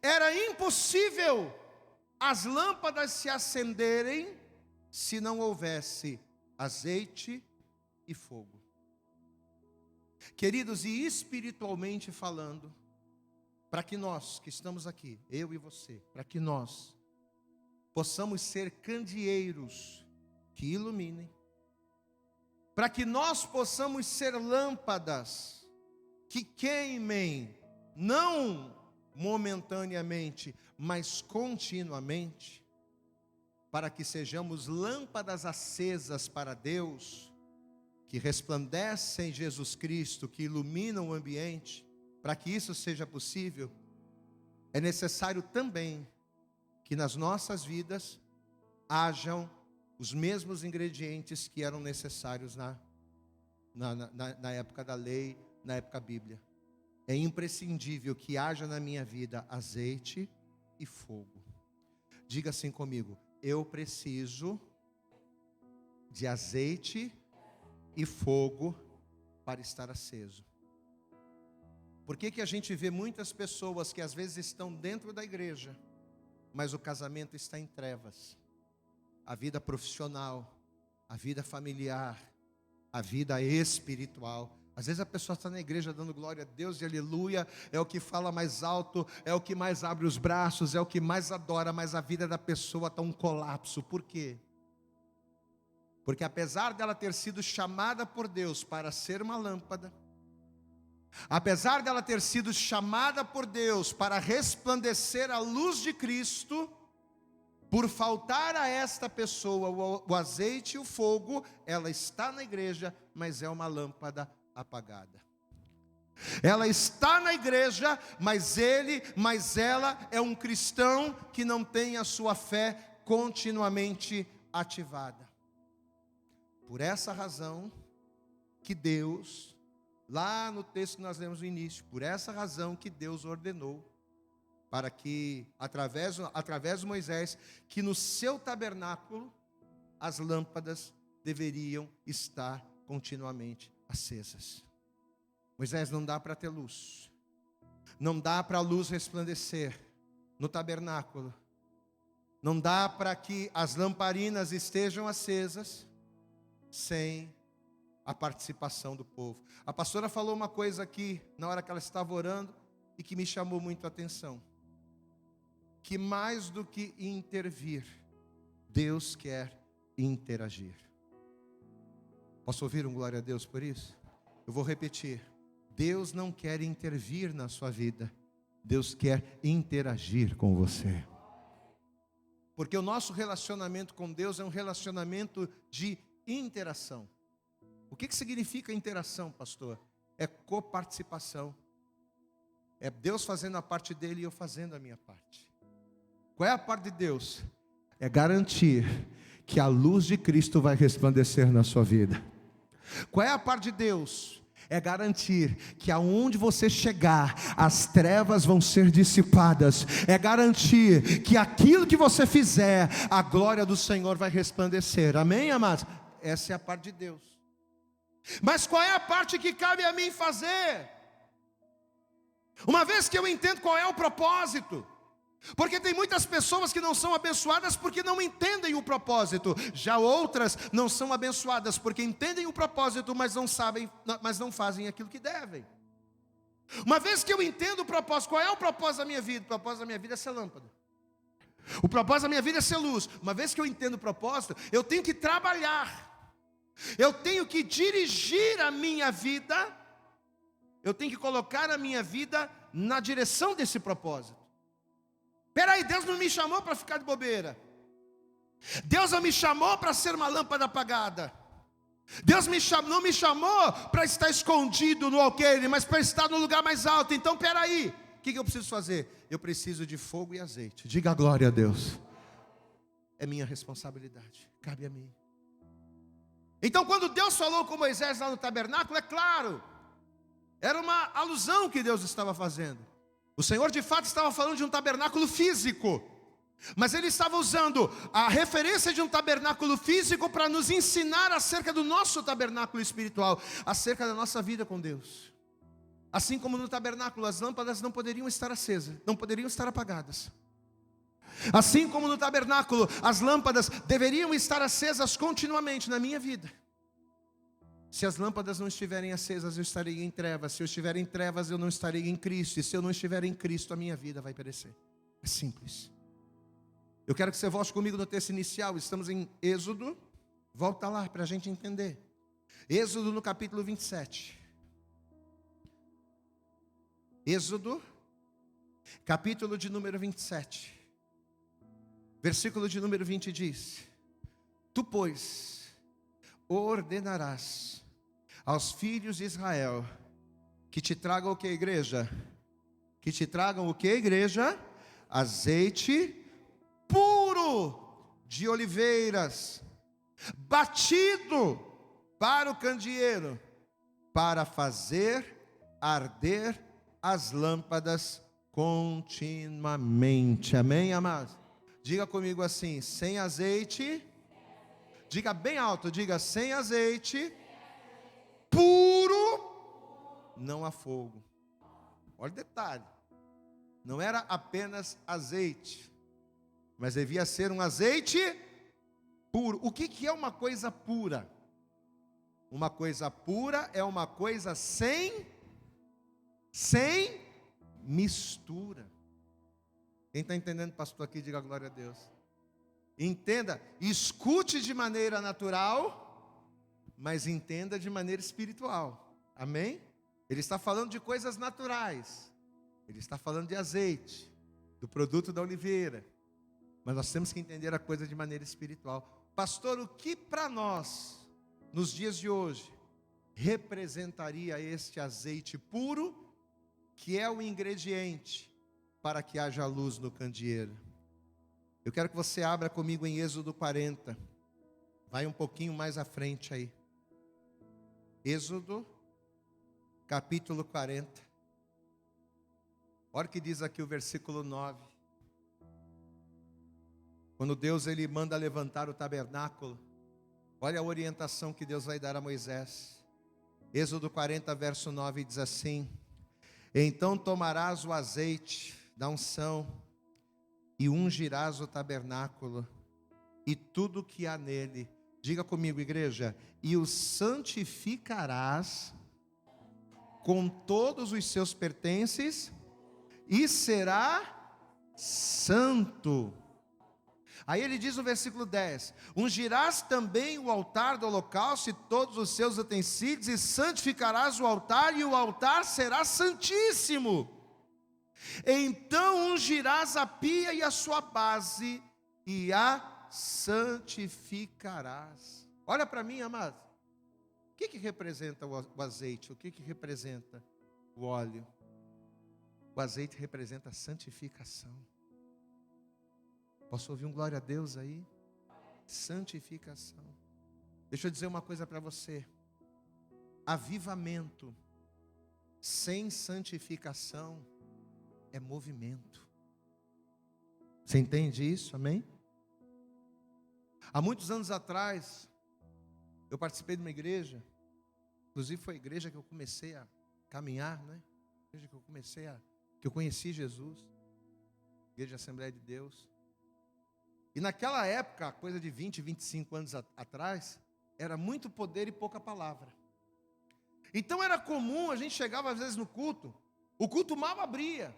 era impossível as lâmpadas se acenderem se não houvesse azeite e fogo. Queridos, e espiritualmente falando, para que nós que estamos aqui, eu e você, para que nós possamos ser candeeiros que iluminem, para que nós possamos ser lâmpadas que queimem, não momentaneamente, mas continuamente, para que sejamos lâmpadas acesas para Deus, que resplandecem em Jesus Cristo, que iluminam o ambiente. Para que isso seja possível, é necessário também que nas nossas vidas hajam os mesmos ingredientes que eram necessários na época da lei, na época da Bíblia. É imprescindível que haja na minha vida azeite e fogo. Diga assim comigo: eu preciso de azeite e fogo para estar aceso. Por que a gente vê muitas pessoas que às vezes estão dentro da igreja, mas o casamento está em trevas? A vida profissional, a vida familiar, a vida espiritual. Às vezes a pessoa está na igreja dando glória a Deus e aleluia, é o que fala mais alto, é o que mais abre os braços, é o que mais adora, mas a vida da pessoa está um colapso. Por quê? Porque apesar dela ter sido chamada por Deus para ser uma lâmpada, apesar dela ter sido chamada por Deus para resplandecer a luz de Cristo, por faltar a esta pessoa o azeite e o fogo, ela está na igreja, mas é uma lâmpada apagada. Ela está na igreja, mas ela é um cristão que não tem a sua fé continuamente ativada. Por essa razão que Deus, lá no texto que nós lemos no início, por essa razão que Deus ordenou para que, através de Moisés, que no seu tabernáculo as lâmpadas deveriam estar continuamente acesas. Moisés, não dá para ter luz, não dá para a luz resplandecer no tabernáculo, não dá para que as lamparinas estejam acesas sem a participação do povo. A pastora falou uma coisa aqui na hora que ela estava orando e que me chamou muito a atenção. Que mais do que intervir, Deus quer interagir. Posso ouvir um glória a Deus por isso? Eu vou repetir: Deus não quer intervir na sua vida, Deus quer interagir com você. Porque o nosso relacionamento com Deus é um relacionamento de interação. O que significa interação, pastor? É coparticipação. É Deus fazendo a parte dele e eu fazendo a minha parte. Qual é a parte de Deus? É garantir que a luz de Cristo vai resplandecer na sua vida. Qual é a parte de Deus? É garantir que aonde você chegar, as trevas vão ser dissipadas. É garantir que aquilo que você fizer, a glória do Senhor vai resplandecer. Amém, amados? Essa é a parte de Deus. Mas qual é a parte que cabe a mim fazer? Uma vez que eu entendo qual é o propósito. Porque tem muitas pessoas que não são abençoadas porque não entendem o propósito. Já outras não são abençoadas porque entendem o propósito, mas não sabem, mas não fazem aquilo que devem. Uma vez que eu entendo o propósito, qual é o propósito da minha vida? O propósito da minha vida é ser lâmpada. O propósito da minha vida é ser luz. Uma vez que eu entendo o propósito, eu tenho que trabalhar. Eu tenho que dirigir a minha vida. Eu tenho que colocar a minha vida na direção desse propósito. Peraí, Deus não me chamou para ficar de bobeira. Deus não me chamou para ser uma lâmpada apagada. Deus não me chamou para estar escondido no alqueire, mas para estar no lugar mais alto. Então peraí, o que eu preciso fazer? Eu preciso de fogo e azeite. Diga glória a Deus. É minha responsabilidade, cabe a mim. Então quando Deus falou com Moisés lá no tabernáculo, é claro, era uma alusão que Deus estava fazendo. O Senhor de fato estava falando de um tabernáculo físico, mas Ele estava usando a referência de um tabernáculo físico para nos ensinar acerca do nosso tabernáculo espiritual, acerca da nossa vida com Deus. Assim como no tabernáculo as lâmpadas não poderiam estar acesas, não poderiam estar apagadas. Assim como no tabernáculo as lâmpadas deveriam estar acesas continuamente na minha vida. Se as lâmpadas não estiverem acesas, eu estarei em trevas. Se eu estiver em trevas, eu não estarei em Cristo. E se eu não estiver em Cristo, a minha vida vai perecer. É simples. Eu quero que você volte comigo no texto inicial. Estamos em Êxodo. Volta lá para a gente entender. Êxodo no capítulo 27. Êxodo, capítulo de número 27. Versículo de número 20 diz: Tu, pois, ordenarás aos filhos de Israel que te tragam o que, igreja? Que te tragam o que, igreja? Azeite puro de oliveiras, batido para o candeeiro, para fazer arder as lâmpadas continuamente. Amém, amados? Diga comigo assim: sem azeite, diga bem alto, diga: sem azeite puro não há fogo. Olha o detalhe, não era apenas azeite, mas devia ser um azeite puro. O que é uma coisa pura? Uma coisa pura é uma coisa sem mistura. Quem está entendendo, pastor, aqui, diga glória a Deus. Entenda, escute de maneira natural, mas entenda de maneira espiritual. Amém? Ele está falando de coisas naturais. Ele está falando de azeite, do produto da oliveira. Mas nós temos que entender a coisa de maneira espiritual. Pastor, o que para nós, nos dias de hoje, representaria este azeite puro, que é o ingrediente para que haja luz no candeeiro? Eu quero que você abra comigo em Êxodo 40. Vai um pouquinho mais à frente aí. Êxodo, capítulo 40. Olha o que diz aqui o versículo 9. Quando Deus ele manda levantar o tabernáculo, olha a orientação que Deus vai dar a Moisés. Êxodo 40, verso 9 diz assim: então tomarás o azeite da unção e ungirás o tabernáculo e tudo que há nele. Diga comigo, igreja: e o santificarás com todos os seus pertences e será santo. Aí ele diz no versículo 10: ungirás também o altar do holocausto e todos os seus utensílios, e santificarás o altar, e o altar será santíssimo. Então ungirás a pia e a sua base, e a santificarás. Olha para mim, amado. O que representa o azeite? O que representa o óleo? O azeite representa a santificação. Posso ouvir um glória a Deus aí? Santificação. Deixa eu dizer uma coisa para você. Avivamento sem santificação é movimento. Você entende isso? Amém? Há muitos anos atrás, eu participei de uma igreja. Inclusive foi a igreja que eu comecei a caminhar, né? A igreja que eu conheci Jesus. Igreja Assembleia de Deus. E naquela época, coisa de 20, 25 anos atrás, era muito poder e pouca palavra. Então era comum, a gente chegava às vezes no culto, o culto mal abria,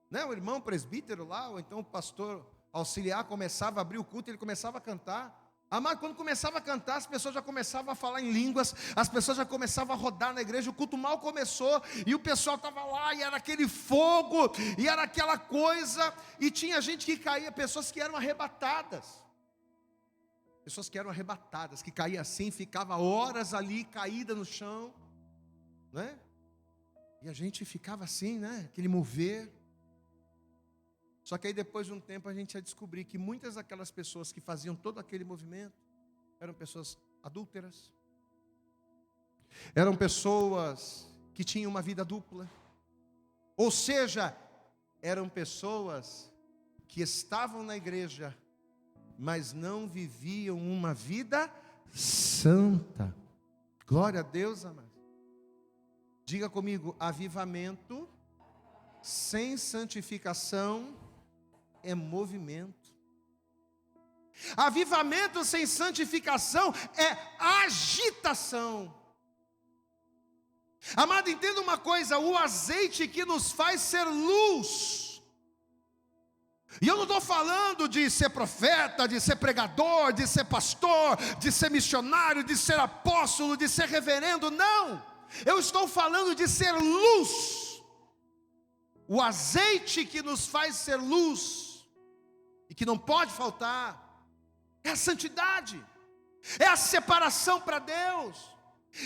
né? O irmão presbítero lá, ou então o pastor auxiliar começava a abrir o culto, ele começava a cantar. Amado, quando começava a cantar, as pessoas já começavam a falar em línguas, as pessoas já começavam a rodar na igreja, o culto mal começou, e o pessoal estava lá, e era aquele fogo, e era aquela coisa, e tinha gente que caía, pessoas que eram arrebatadas, que caía assim, ficava horas ali, caída no chão, né? E a gente ficava assim, né? Aquele mover. Só que aí depois de um tempo a gente ia descobrir que muitas daquelas pessoas que faziam todo aquele movimento eram pessoas adúlteras, eram pessoas que tinham uma vida dupla, ou seja, eram pessoas que estavam na igreja, mas não viviam uma vida santa. Glória a Deus, amado. Diga comigo: avivamento sem santificação é movimento. Avivamento sem santificação é agitação. Amado, entenda uma coisa: o azeite que nos faz ser luz. E eu não estou falando de ser profeta, de ser pregador, de ser pastor, de ser missionário, de ser apóstolo, de ser reverendo, não. Eu estou falando de ser luz. O azeite que nos faz ser luz, e que não pode faltar, é a santidade, é a separação para Deus.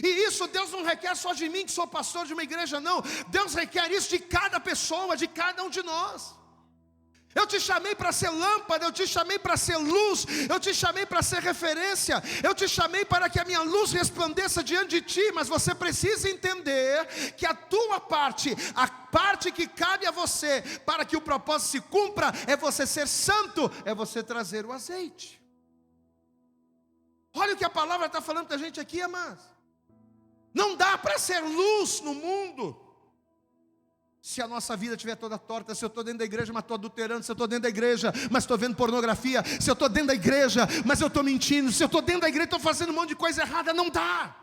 E isso Deus não requer só de mim, que sou pastor de uma igreja, não. Deus requer isso de cada pessoa, de cada um de nós. Eu te chamei para ser lâmpada, eu te chamei para ser luz, eu te chamei para ser referência, eu te chamei para que a minha luz resplandeça diante de ti, mas você precisa entender que a tua parte, a parte que cabe a você, para que o propósito se cumpra, é você ser santo, é você trazer o azeite. Olha o que a palavra está falando para a gente aqui, amados. Não dá para ser luz no mundo se a nossa vida estiver toda torta. Se eu estou dentro da igreja, mas estou adulterando. Se eu estou dentro da igreja, mas estou vendo pornografia. Se eu estou dentro da igreja, mas eu estou mentindo. Se eu estou dentro da igreja, estou fazendo um monte de coisa errada. Não dá.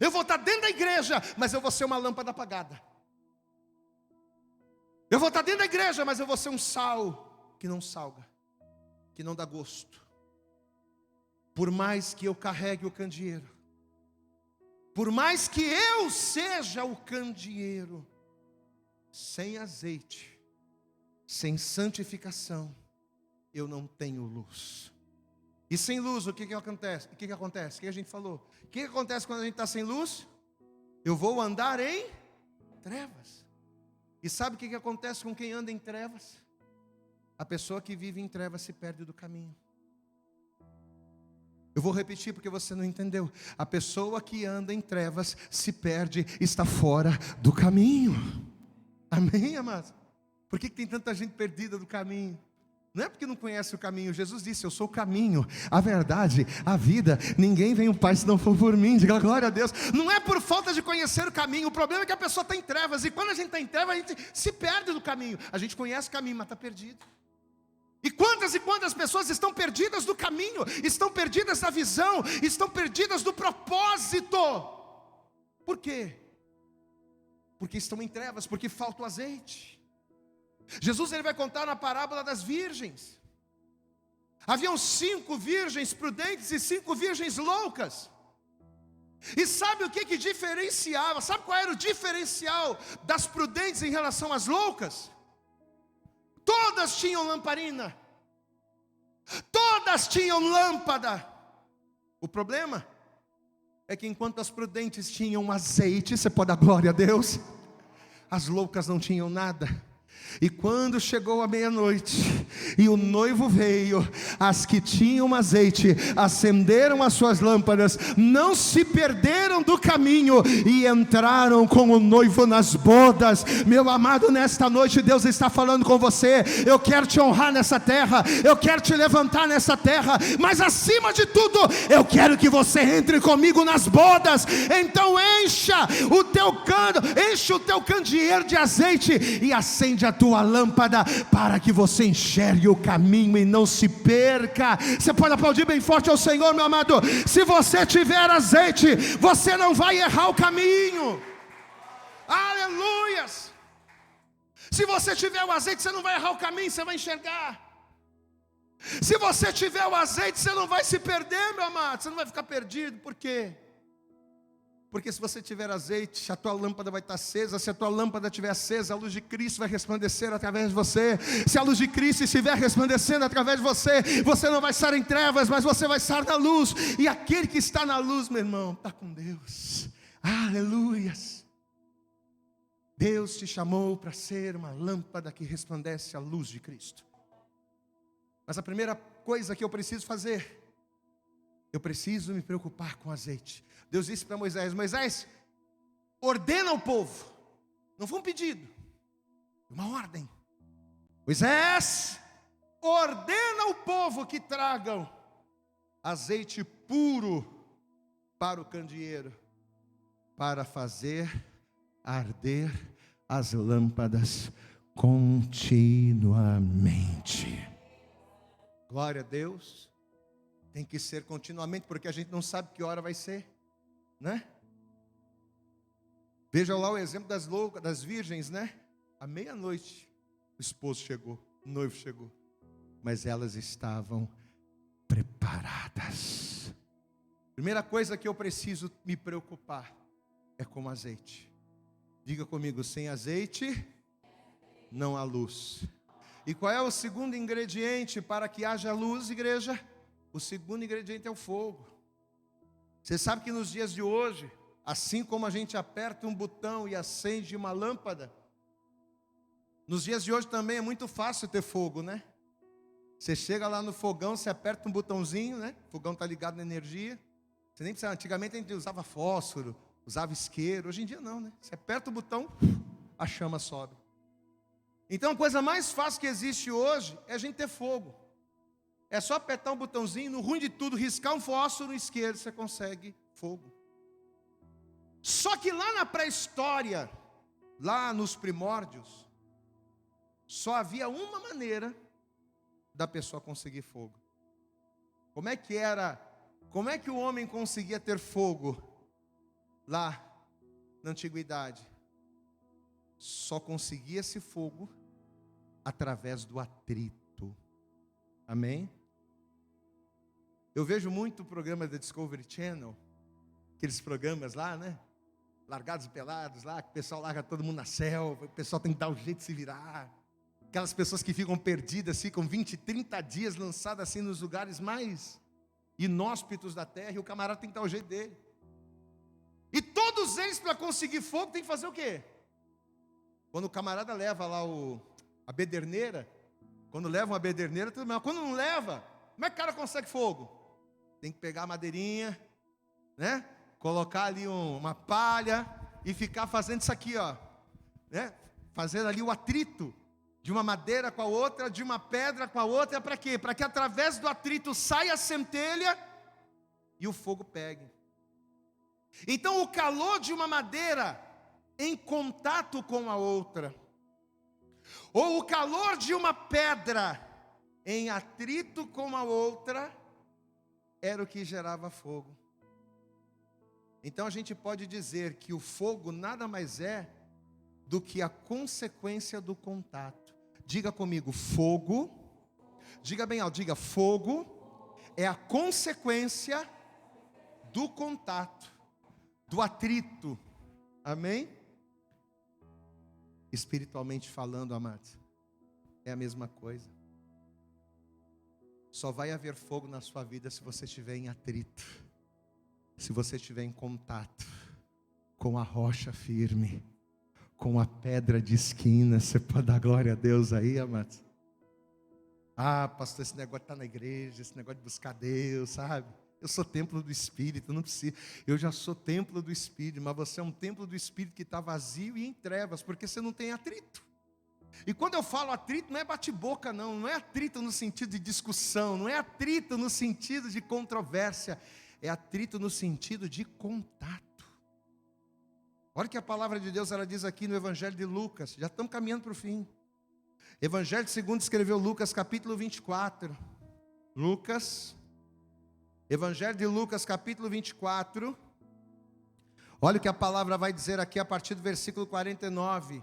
Eu vou estar dentro da igreja, mas eu vou ser uma lâmpada apagada. Eu vou estar dentro da igreja, mas eu vou ser um sal que não salga, que não dá gosto. Por mais que eu carregue o candeeiro, por mais que eu seja o candeeiro, sem azeite, sem santificação, eu não tenho luz. E sem luz, o que acontece? O que acontece? O que a gente falou? O que acontece quando a gente está sem luz? Eu vou andar em trevas. E sabe o que acontece com quem anda em trevas? A pessoa que vive em trevas se perde do caminho. Eu vou repetir porque você não entendeu. A pessoa que anda em trevas se perde, está fora do caminho. Amém, amados? Por que tem tanta gente perdida do caminho? Não é porque não conhece o caminho. Jesus disse: eu sou o caminho, a verdade, a vida. Ninguém vem ao Pai se não for por mim. Diga glória a Deus. Não é por falta de conhecer o caminho. O problema é que a pessoa está em trevas. E quando a gente está em trevas, a gente se perde do caminho. A gente conhece o caminho, mas está perdido. E quantas pessoas estão perdidas do caminho, estão perdidas da visão, estão perdidas do propósito. Por quê? Porque estão em trevas, porque falta o azeite. Jesus ele vai contar na parábola das virgens. Haviam 5 virgens prudentes e 5 virgens loucas. E sabe o que diferenciava? Sabe qual era o diferencial das prudentes em relação às loucas? Todas tinham lamparina, todas tinham lâmpada. O problema é que enquanto as prudentes tinham azeite, você pode dar glória a Deus, as loucas não tinham nada. E quando chegou a meia-noite e o noivo veio, as que tinham azeite acenderam as suas lâmpadas, não se perderam do caminho e entraram com o noivo nas bodas. Meu amado, nesta noite Deus está falando com você. Eu quero te honrar nessa terra, eu quero te levantar nessa terra, mas acima de tudo, eu quero que você entre comigo nas bodas. Então encha o teu candeeiro de azeite e acende a tua lâmpada, para que você enxergue o caminho e não se perca. Você pode aplaudir bem forte ao Senhor, meu amado. Se você tiver azeite, você não vai errar o caminho. Aleluias. Se você tiver o azeite, você não vai errar o caminho, você vai enxergar. Se você tiver o azeite, você não vai se perder, meu amado. Você não vai ficar perdido. Por quê? Porque se você tiver azeite, a tua lâmpada vai estar acesa. Se a tua lâmpada estiver acesa, a luz de Cristo vai resplandecer através de você. Se a luz de Cristo estiver resplandecendo através de você, você não vai estar em trevas, mas você vai estar na luz. E aquele que está na luz, meu irmão, está com Deus. Aleluias. Deus te chamou para ser uma lâmpada que resplandece a luz de Cristo. Mas a primeira coisa que eu preciso fazer, eu preciso me preocupar com azeite. Deus disse para Moisés: Moisés, ordena ao povo. Não foi um pedido, foi uma ordem. Moisés, ordena ao povo que tragam azeite puro para o candeeiro, para fazer arder as lâmpadas continuamente. Glória a Deus. Tem que ser continuamente, porque a gente não sabe que hora vai ser, né? Veja lá o exemplo das loucas, das virgens, né? À meia-noite o esposo chegou, o noivo chegou, mas elas estavam preparadas. Primeira coisa que eu preciso me preocupar é com azeite. Diga comigo: sem azeite não há luz. E qual é o segundo ingrediente para que haja luz, igreja? O segundo ingrediente é o fogo. Você sabe que nos dias de hoje, assim como a gente aperta um botão e acende uma lâmpada, Nos dias de hoje também é muito fácil ter fogo, né? Você chega lá no fogão, você aperta um botãozinho, né? O fogão está ligado na energia. Você nem precisa, antigamente a gente usava fósforo, usava isqueiro. Hoje em dia não, né? Você aperta o botão, a chama sobe. Então a coisa mais fácil que existe hoje é a gente ter fogo. É só apertar um botãozinho, no ruim de tudo, riscar um fósforo, um isqueiro, você consegue fogo. Só que lá na pré-história, lá nos primórdios, só havia uma maneira da pessoa conseguir fogo. Como é que o homem conseguia ter fogo lá na antiguidade? Só conseguia esse fogo através do atrito. Amém? Eu vejo muito o programa da Discovery Channel, aqueles programas lá, né? Largados e pelados lá, que o pessoal larga todo mundo na selva, o pessoal tem que dar um jeito de se virar. Aquelas pessoas que ficam perdidas, ficam 20, 30 dias lançadas assim nos lugares mais inóspitos da terra, e o camarada tem que dar o jeito dele. E todos eles, para conseguir fogo, tem que fazer o quê? Quando o camarada leva lá a bederneira, quando leva uma bederneira, tudo bem. Quando não leva, como é que o cara consegue fogo? Tem que pegar a madeirinha, né? Colocar ali uma palha e ficar fazendo isso aqui, ó, né? Fazendo ali o atrito de uma madeira com a outra, de uma pedra com a outra, para quê? Para que através do atrito saia a centelha e o fogo pegue. Então o calor de uma madeira em contato com a outra, ou o calor de uma pedra em atrito com a outra, era o que gerava fogo. Então a gente pode dizer que o fogo nada mais é do que a consequência do contato. Diga comigo, fogo. Diga bem alto, diga, fogo é a consequência do contato, do atrito. Amém? Espiritualmente falando, amados, é a mesma coisa. Só vai haver fogo na sua vida se você estiver em atrito, se você estiver em contato com a rocha firme, com a pedra de esquina. Você pode dar glória a Deus aí, amados? Ah, pastor, esse negócio de estar na igreja, esse negócio de buscar Deus, sabe? Eu sou templo do Espírito, não precisa. Eu já sou templo do Espírito, mas você é um templo do Espírito que está vazio e em trevas, porque você não tem atrito. E quando eu falo atrito, não é bate-boca não é atrito no sentido de discussão, não é atrito no sentido de controvérsia, é atrito no sentido de contato. Olha o que a palavra de Deus ela diz aqui no Evangelho de Lucas, já estamos caminhando para o fim. Evangelho segundo escreveu Lucas, capítulo 24. Evangelho de Lucas, capítulo 24. Olha o que a palavra vai dizer aqui a partir do versículo 49.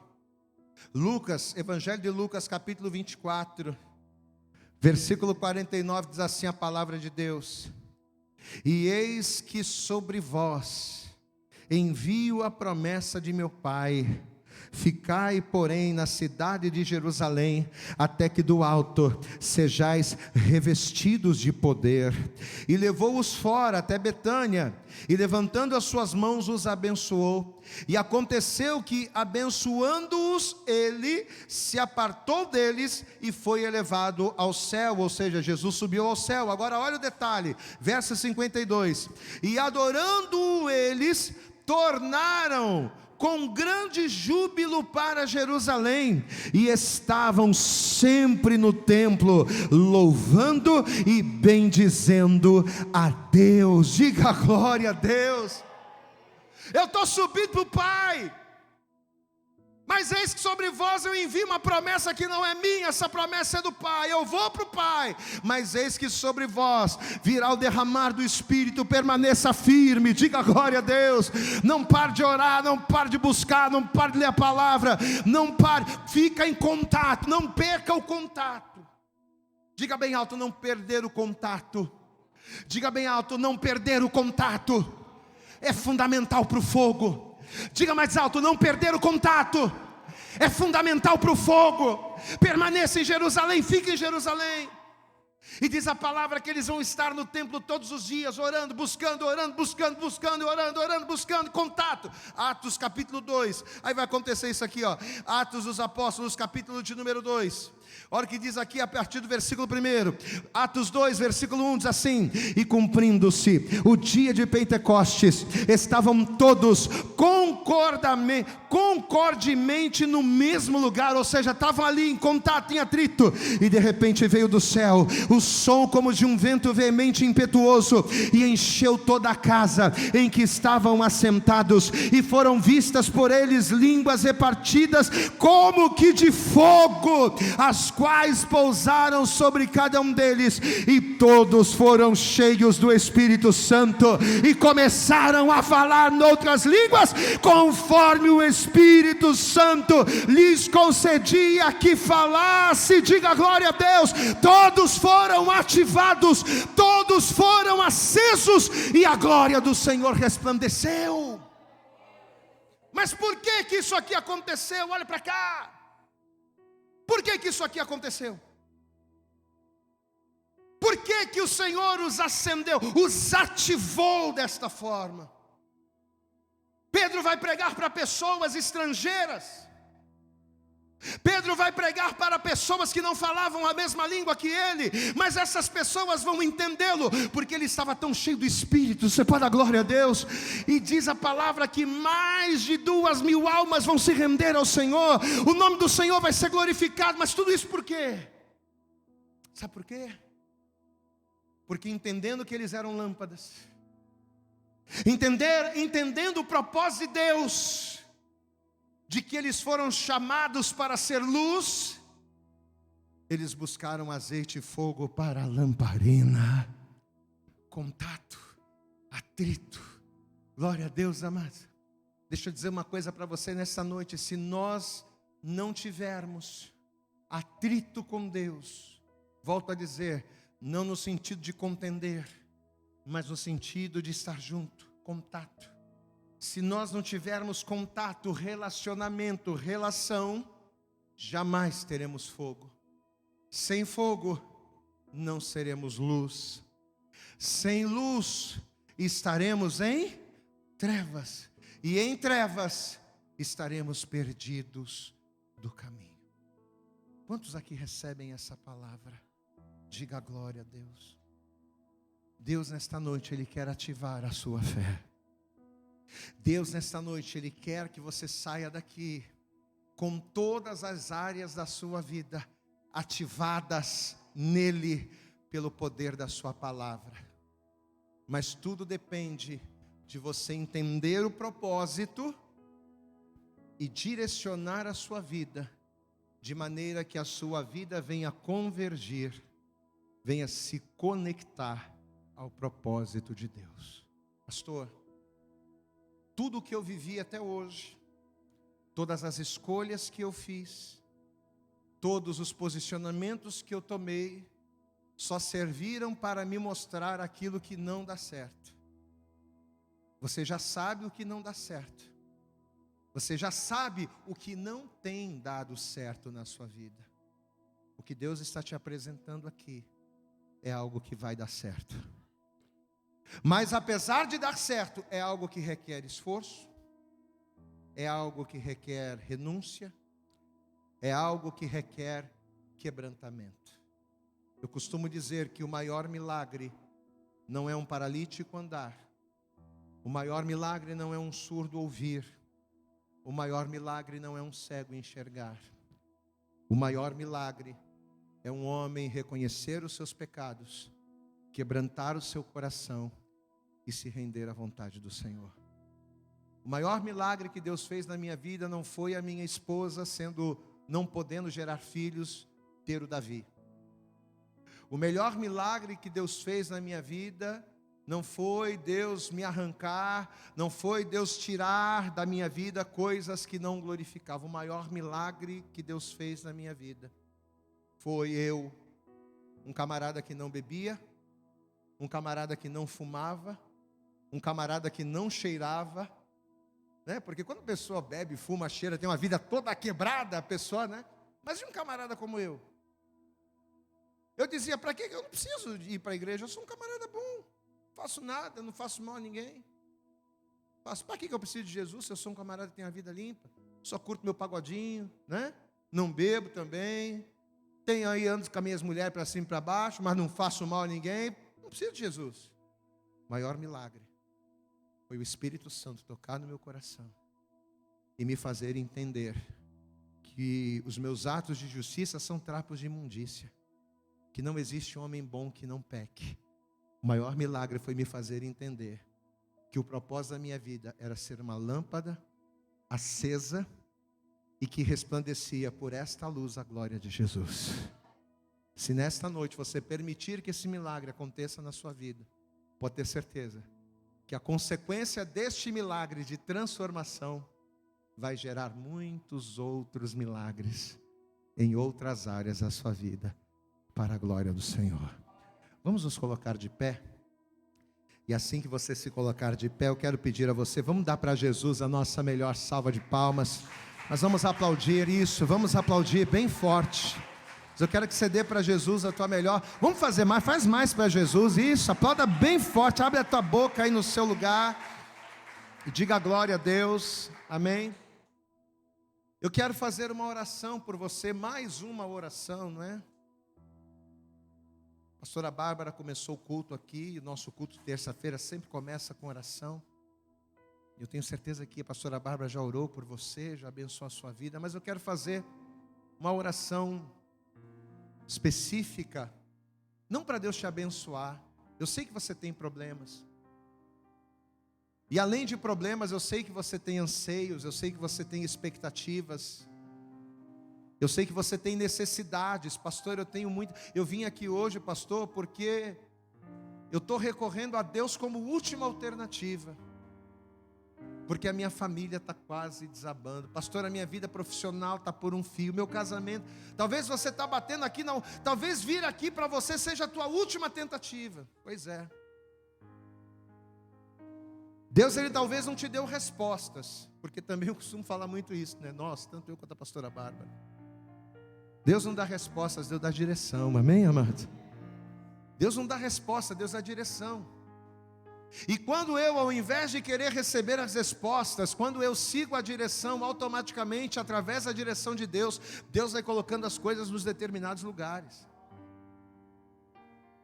Evangelho de Lucas, capítulo 24, versículo 49, diz assim a palavra de Deus: E eis que sobre vós envio a promessa de meu Pai. Ficai, porém, na cidade de Jerusalém, até que do alto sejais revestidos de poder. E levou-os fora até Betânia, e levantando as suas mãos os abençoou. E aconteceu que, abençoando-os, ele se apartou deles e foi elevado ao céu, ou seja, Jesus subiu ao céu. Agora olha o detalhe, verso 52. E adorando-o eles, tornaram com grande júbilo para Jerusalém, e estavam sempre no templo, louvando e bendizendo a Deus. Diga glória a Deus. Eu estou subindo para o Pai, mas eis que sobre vós eu envio uma promessa que não é minha, essa promessa é do Pai. Eu vou para o Pai, mas eis que sobre vós virá o derramar do Espírito. Permaneça firme, diga glória a Deus. Não pare de orar, não pare de buscar, não pare de ler a palavra, não pare, fica em contato, não perca o contato. Diga bem alto, não perder o contato. Diga bem alto, não perder o contato é fundamental para o fogo. Diga mais alto, não perder o contato é fundamental para o fogo. Permaneça em Jerusalém, fique em Jerusalém. E diz a palavra que eles vão estar no templo todos os dias, orando, buscando, orando, buscando, contato. Atos capítulo 2, aí vai acontecer isso aqui, ó. Atos dos Apóstolos, capítulo de número 2. Olha o que diz aqui a partir do versículo 1. Atos 2, versículo 1 diz assim: e cumprindo-se o dia de Pentecostes, estavam todos concordemente no mesmo lugar, ou seja, estavam ali em contato, em atrito. E de repente veio do céu o som como de um vento veemente e impetuoso, e encheu toda a casa em que estavam assentados, e foram vistas por eles línguas repartidas como que de fogo, as quais pousaram sobre cada um deles, e todos foram cheios do Espírito Santo, e começaram a falar noutras línguas, conforme o Espírito Santo lhes concedia que falasse. Diga glória a Deus. Todos foram ativados, todos foram acesos, e a glória do Senhor resplandeceu. Mas por que isso aqui aconteceu? Olha para cá. Por que isso aqui aconteceu? Por que o Senhor os acendeu, os ativou desta forma? Pedro vai pregar para pessoas estrangeiras. Pedro vai pregar para pessoas que não falavam a mesma língua que ele, mas essas pessoas vão entendê-lo, porque ele estava tão cheio do Espírito. Você pode dar glória a Deus? E diz a palavra que mais de 2.000 almas vão se render ao Senhor, o nome do Senhor vai ser glorificado. Mas tudo isso por quê? Sabe por quê? Porque entendendo que eles eram lâmpadas, entendendo o propósito de Deus, de que eles foram chamados para ser luz, eles buscaram azeite e fogo para a lamparina. Contato, atrito. Glória a Deus, amados. Deixa eu dizer uma coisa para você nessa noite: se nós não tivermos atrito com Deus, volto a dizer, não no sentido de contender, mas no sentido de estar junto, contato. Se nós não tivermos contato, relacionamento, relação, jamais teremos fogo. Sem fogo, não seremos luz. Sem luz, estaremos em trevas. E em trevas, estaremos perdidos do caminho. Quantos aqui recebem essa palavra? Diga glória a Deus. Deus nesta noite, Ele quer ativar a sua fé. Deus nesta noite, Ele quer que você saia daqui com todas as áreas da sua vida ativadas nele, pelo poder da sua palavra. Mas tudo depende de você entender o propósito e direcionar a sua vida, de maneira que a sua vida venha convergir, venha se conectar ao propósito de Deus. Pastor, tudo o que eu vivi até hoje, todas as escolhas que eu fiz, todos os posicionamentos que eu tomei, só serviram para me mostrar aquilo que não dá certo. Você já sabe o que não dá certo. Você já sabe o que não tem dado certo na sua vida. O que Deus está te apresentando aqui é algo que vai dar certo. Mas apesar de dar certo, é algo que requer esforço, é algo que requer renúncia, é algo que requer quebrantamento. Eu costumo dizer que o maior milagre não é um paralítico andar, o maior milagre não é um surdo ouvir, o maior milagre não é um cego enxergar, o maior milagre é um homem reconhecer os seus pecados, quebrantar o seu coração e se render à vontade do Senhor. O maior milagre que Deus fez na minha vida não foi a minha esposa não podendo gerar filhos, ter o Davi. O melhor milagre que Deus fez na minha vida não foi Deus me arrancar, não foi Deus tirar da minha vida coisas que não glorificavam. O maior milagre que Deus fez na minha vida foi eu, um camarada que não bebia, um camarada que não fumava, um camarada que não cheirava, né? Porque quando a pessoa bebe, fuma, cheira, tem uma vida toda quebrada, a pessoa, né? Mas e um camarada como eu? Eu dizia, para que eu não preciso ir para a igreja? Eu sou um camarada bom, não faço nada, não faço mal a ninguém. Para que eu preciso de Jesus se eu sou um camarada que tem a vida limpa? Só curto meu pagodinho, né? Não bebo também. Tenho aí, ando com as minhas mulheres para cima e para baixo, mas não faço mal a ninguém. Não preciso de Jesus. O maior milagre foi o Espírito Santo tocar no meu coração e me fazer entender que os meus atos de justiça são trapos de imundícia, que não existe homem bom que não peque. O maior milagre foi me fazer entender que o propósito da minha vida era ser uma lâmpada acesa e que resplandecia por esta luz a glória de Jesus. Se nesta noite você permitir que esse milagre aconteça na sua vida, pode ter certeza que a consequência deste milagre de transformação vai gerar muitos outros milagres em outras áreas da sua vida, para a glória do Senhor. Vamos nos colocar de pé? E assim que você se colocar de pé, eu quero pedir a você, vamos dar para Jesus a nossa melhor salva de palmas. Nós vamos aplaudir isso, vamos aplaudir bem forte. Eu quero que você dê para Jesus a tua melhor. Vamos fazer mais, faz mais para Jesus. Isso, aplauda bem forte, abre a tua boca aí no seu lugar e diga glória a Deus. Amém. Eu quero fazer uma oração por você, mais uma oração, não é? A pastora Bárbara começou o culto aqui, o nosso culto de terça-feira sempre começa com oração. Eu tenho certeza que a pastora Bárbara já orou por você, já abençoou a sua vida, mas eu quero fazer uma oração específica, não para Deus te abençoar. Eu sei que você tem problemas, e além de problemas, eu sei que você tem anseios, eu sei que você tem expectativas, eu sei que você tem necessidades. Pastor, eu vim aqui hoje, pastor, porque eu estou recorrendo a Deus como última alternativa, porque a minha família está quase desabando. Pastor, a minha vida profissional está por um fio, meu casamento, talvez você está batendo aqui, não, talvez vir aqui para você seja a tua última tentativa. Pois é, Deus, Ele talvez não te deu respostas, porque também eu costumo falar muito isso, né? Nossa, tanto eu quanto a pastora Bárbara. Deus não dá respostas, Deus dá direção, amém, amado? Deus não dá resposta, Deus dá direção. E quando eu, ao invés de querer receber as respostas, quando eu sigo a direção, automaticamente, através da direção de Deus, Deus vai colocando as coisas nos determinados lugares.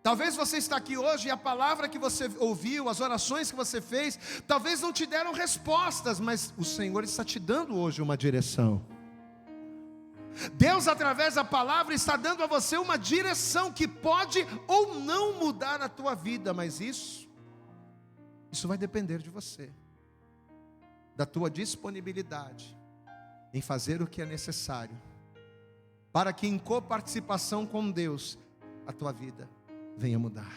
Talvez você está aqui hoje e a palavra que você ouviu, as orações que você fez, talvez não te deram respostas, mas o Senhor está te dando hoje uma direção. Deus, através da palavra, está dando a você uma direção que pode ou não mudar a tua vida, mas isso vai depender de você, da tua disponibilidade em fazer o que é necessário, para que em coparticipação com Deus, a tua vida venha mudar.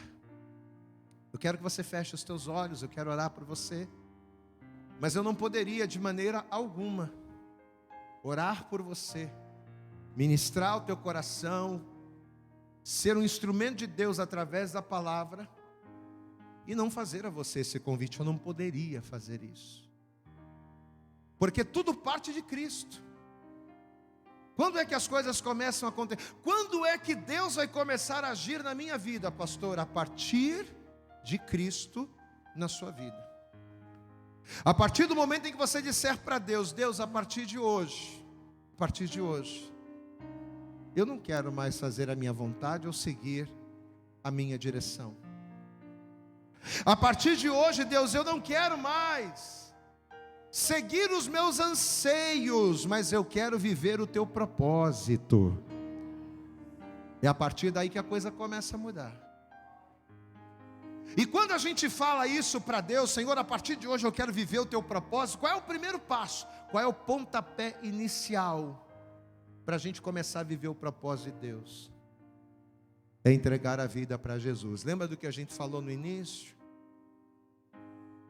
Eu quero que você feche os teus olhos, eu quero orar por você, mas eu não poderia de maneira alguma orar por você, ministrar o teu coração, ser um instrumento de Deus através da palavra, e não fazer a você esse convite. Eu não poderia fazer isso, porque tudo parte de Cristo. Quando é que as coisas começam a acontecer? Quando é que Deus vai começar a agir na minha vida, pastor? A partir de Cristo na sua vida. A partir do momento em que você disser para Deus: Deus, a partir de hoje, eu não quero mais fazer a minha vontade ou seguir a minha direção. A partir de hoje, Deus, eu não quero mais seguir os meus anseios, mas eu quero viver o teu propósito. É a partir daí que a coisa começa a mudar. E quando a gente fala isso para Deus: Senhor, a partir de hoje eu quero viver o teu propósito, qual é o primeiro passo? Qual é o pontapé inicial para a gente começar a viver o propósito de Deus? É entregar a vida para Jesus. Lembra do que a gente falou no início?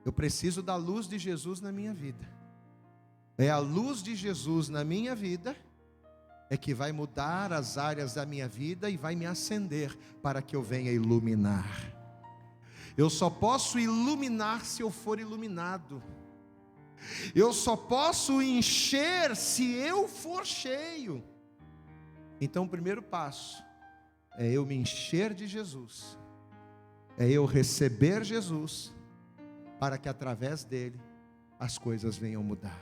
Eu preciso da luz de Jesus na minha vida. É a luz de Jesus na minha vida é que vai mudar as áreas da minha vida e vai me acender para que eu venha iluminar. Eu só posso iluminar se eu for iluminado. Eu só posso encher se eu for cheio. Então o primeiro passo é eu me encher de Jesus, é eu receber Jesus, para que através dele as coisas venham mudar.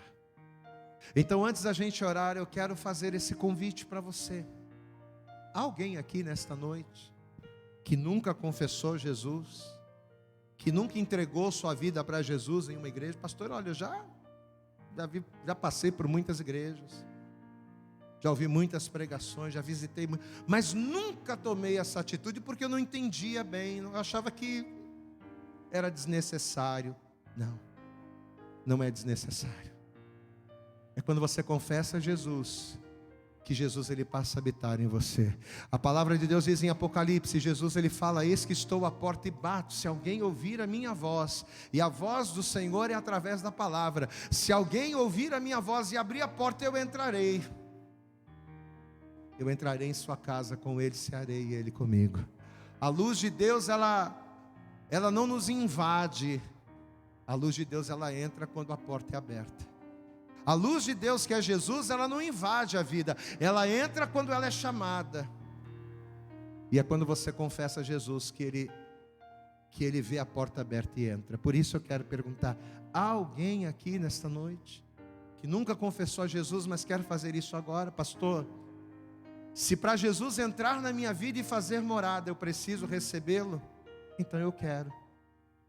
Então, antes da gente orar, eu quero fazer esse convite para você. Há alguém aqui nesta noite que nunca confessou Jesus, que nunca entregou sua vida para Jesus em uma igreja? Pastor, olha, eu já passei por muitas igrejas, já ouvi muitas pregações, já visitei, mas nunca tomei essa atitude porque eu não entendia bem, eu achava que era desnecessário. Não, não é desnecessário. É quando você confessa Jesus, que Jesus ele passa a habitar em você. A palavra de Deus diz em Apocalipse, Jesus ele fala: eis que estou à porta e bato, se alguém ouvir a minha voz, e a voz do Senhor é através da palavra, se alguém ouvir a minha voz e abrir a porta, eu entrarei em sua casa com ele, cearei e ele comigo. A luz de Deus ela não nos invade, a luz de Deus ela entra quando a porta é aberta. A luz de Deus, que é Jesus, ela não invade a vida, ela entra quando ela é chamada. E é quando você confessa Jesus que ele vê a porta aberta e entra. Por isso eu quero perguntar: há alguém aqui nesta noite que nunca confessou a Jesus, mas quer fazer isso agora? Pastor, se para Jesus entrar na minha vida e fazer morada, eu preciso recebê-lo, então eu quero.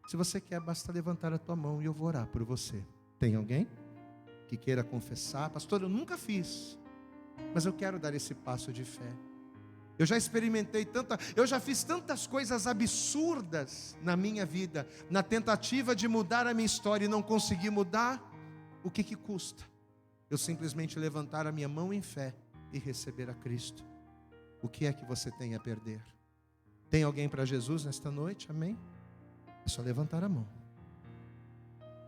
Se você quer, basta levantar a tua mão e eu vou orar por você. Tem alguém que queira confessar? Pastor, eu nunca fiz, mas eu quero dar esse passo de fé. Eu já experimentei eu já fiz tantas coisas absurdas na minha vida, na tentativa de mudar a minha história e não consegui mudar. O que custa? Eu simplesmente levantar a minha mão em fé e receber a Cristo. O que é que você tem a perder? Tem alguém para Jesus nesta noite? Amém? É só levantar a mão.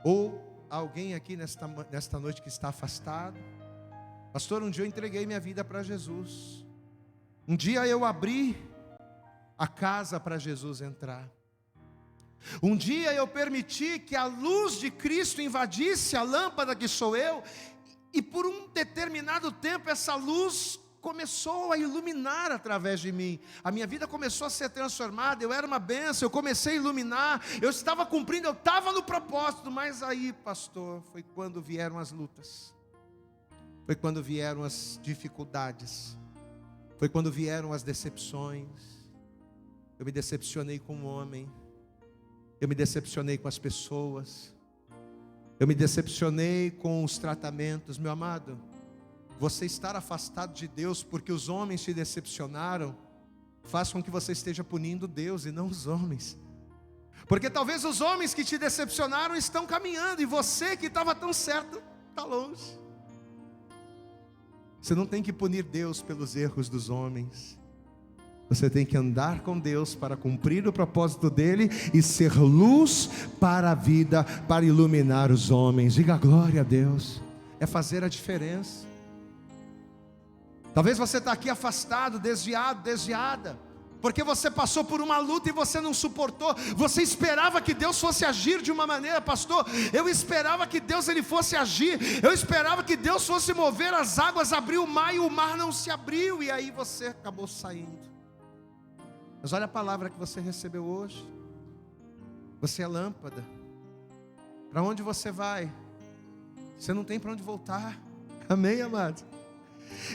Ou alguém aqui nesta noite que está afastado? Pastor, um dia eu entreguei minha vida para Jesus. Um dia eu abri a casa para Jesus entrar. Um dia eu permiti que a luz de Cristo invadisse a lâmpada que sou eu, e por um determinado tempo essa luz começou a iluminar através de mim. A minha vida começou a ser transformada, eu era uma bênção, eu comecei a iluminar, eu estava cumprindo, eu estava no propósito. Mas aí, pastor, foi quando vieram as lutas, foi quando vieram as dificuldades, foi quando vieram as decepções. Eu me decepcionei com o homem, eu me decepcionei com as pessoas, eu me decepcionei com os tratamentos. Meu amado, você estar afastado de Deus porque os homens te decepcionaram, faz com que você esteja punindo Deus e não os homens. Porque talvez os homens que te decepcionaram estão caminhando, e você que estava tão certo, está longe. Você não tem que punir Deus pelos erros dos homens. Você tem que andar com Deus para cumprir o propósito dele e ser luz para a vida, para iluminar os homens. Diga glória a Deus. É fazer a diferença. Talvez você está aqui afastado, desviado, desviada, porque você passou por uma luta e você não suportou. Você esperava que Deus fosse agir de uma maneira. Pastor, eu esperava que Deus ele fosse agir, eu esperava que Deus fosse mover as águas, abrir o mar, e o mar não se abriu, e aí você acabou saindo. Mas olha a palavra que você recebeu hoje. Você é lâmpada. Para onde você vai? Você não tem para onde voltar. Amém, amado?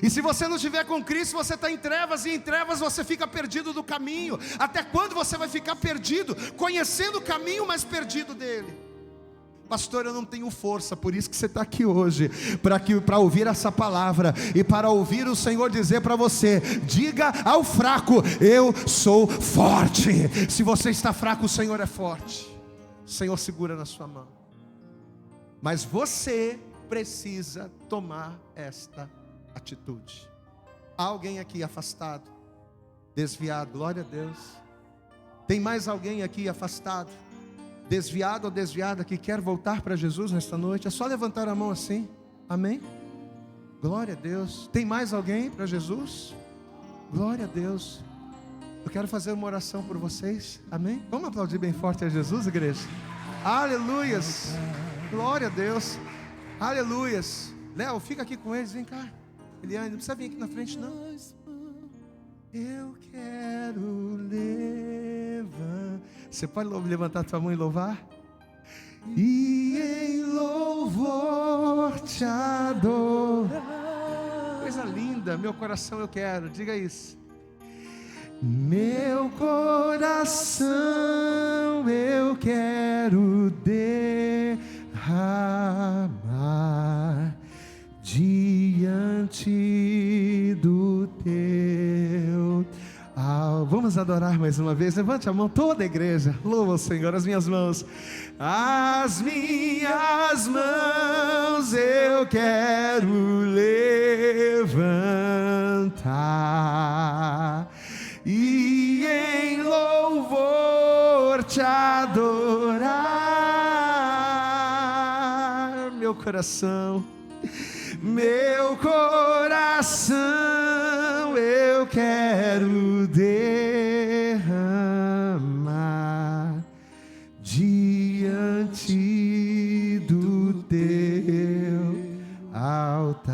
E se você não estiver com Cristo, você está em trevas, e em trevas você fica perdido do caminho. Até quando você vai ficar perdido? Conhecendo o caminho, mas perdido dele. Pastor, eu não tenho força, por isso que você está aqui hoje, para ouvir essa palavra, e para ouvir o Senhor dizer para você: diga ao fraco, eu sou forte. Se você está fraco, o Senhor é forte, o Senhor segura na sua mão. Mas você precisa tomar esta atitude. Há alguém aqui afastado, desviado? Glória a Deus. Tem mais alguém aqui afastado, desviado ou desviada, que quer voltar para Jesus nesta noite? É só levantar a mão assim. Amém? Glória a Deus. Tem mais alguém para Jesus? Glória a Deus. Eu quero fazer uma oração por vocês. Amém? Vamos aplaudir bem forte a Jesus, igreja? Aleluias. Glória a Deus. Aleluias. Léo, fica aqui com eles, vem cá. Eliane, não precisa vir aqui na frente não. Eu quero levantar. Você pode levantar tua mão e louvar? E em louvor te adorar. Coisa linda, meu coração eu quero, diga isso. Meu coração eu quero derramar diante do teu. Vamos adorar mais uma vez. Levante a mão, toda a igreja. Louva o Senhor. As minhas mãos eu quero levantar e em louvor te adorar. Meu coração eu quero derramar diante do teu altar.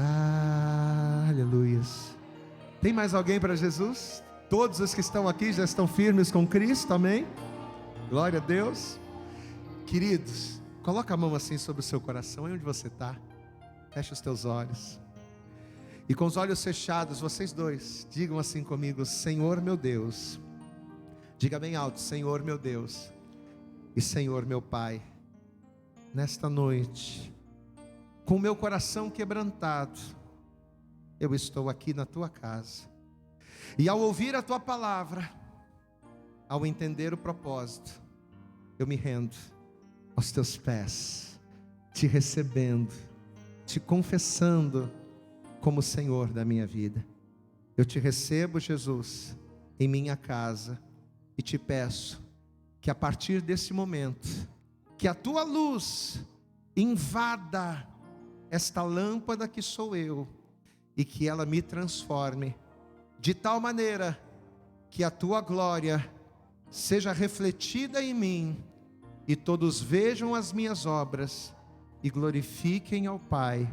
Aleluias. Tem mais alguém para Jesus? Todos os que estão aqui já estão firmes com Cristo, amém? Glória a Deus. Queridos, coloca a mão assim sobre o seu coração, onde você está. Fecha os teus olhos. E com os olhos fechados, vocês dois, digam assim comigo: Senhor meu Deus. Diga bem alto: Senhor meu Deus e Senhor meu Pai. Nesta noite, com o meu coração quebrantado, eu estou aqui na tua casa. E ao ouvir a tua palavra, ao entender o propósito, eu me rendo aos teus pés, te recebendo, te confessando como Senhor da minha vida. Eu te recebo, Jesus, em minha casa e te peço que a partir desse momento, que a tua luz invada esta lâmpada que sou eu e que ela me transforme de tal maneira que a tua glória seja refletida em mim e todos vejam as minhas obras e glorifiquem ao Pai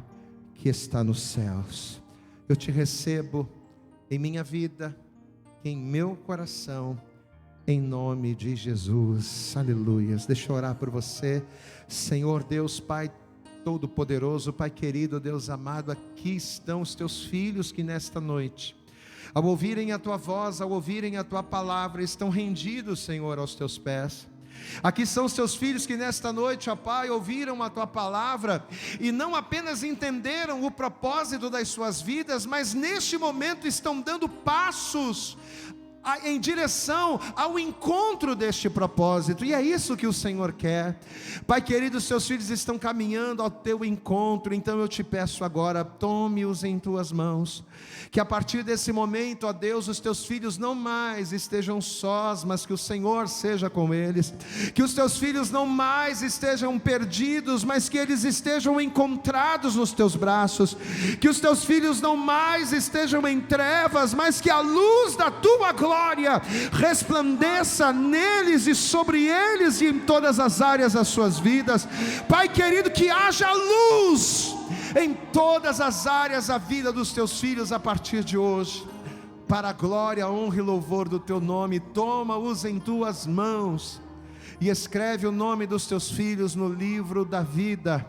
que está nos céus. Eu te recebo em minha vida, em meu coração, em nome de Jesus. Aleluias. Deixa eu orar por você. Senhor Deus, Pai Todo-Poderoso, Pai querido, Deus amado, aqui estão os teus filhos que nesta noite, ao ouvirem a tua voz, ao ouvirem a tua palavra, estão rendidos, Senhor, aos teus pés. Aqui são os teus filhos que nesta noite, ó Pai, ouviram a tua palavra e não apenas entenderam o propósito das suas vidas, mas neste momento estão dando passos em direção ao encontro deste propósito, e é isso que o Senhor quer. Pai querido, seus filhos estão caminhando ao teu encontro, então eu te peço agora, tome-os em tuas mãos, que a partir desse momento, ó Deus, os teus filhos não mais estejam sós, mas que o Senhor seja com eles, que os teus filhos não mais estejam perdidos, mas que eles estejam encontrados nos teus braços, que os teus filhos não mais estejam em trevas, mas que a luz da tua glória resplandeça neles e sobre eles e em todas as áreas das suas vidas. Pai querido, que haja luz em todas as áreas da vida dos teus filhos a partir de hoje, para a glória, honra e louvor do teu nome. Toma-os em tuas mãos e escreve o nome dos teus filhos no livro da vida.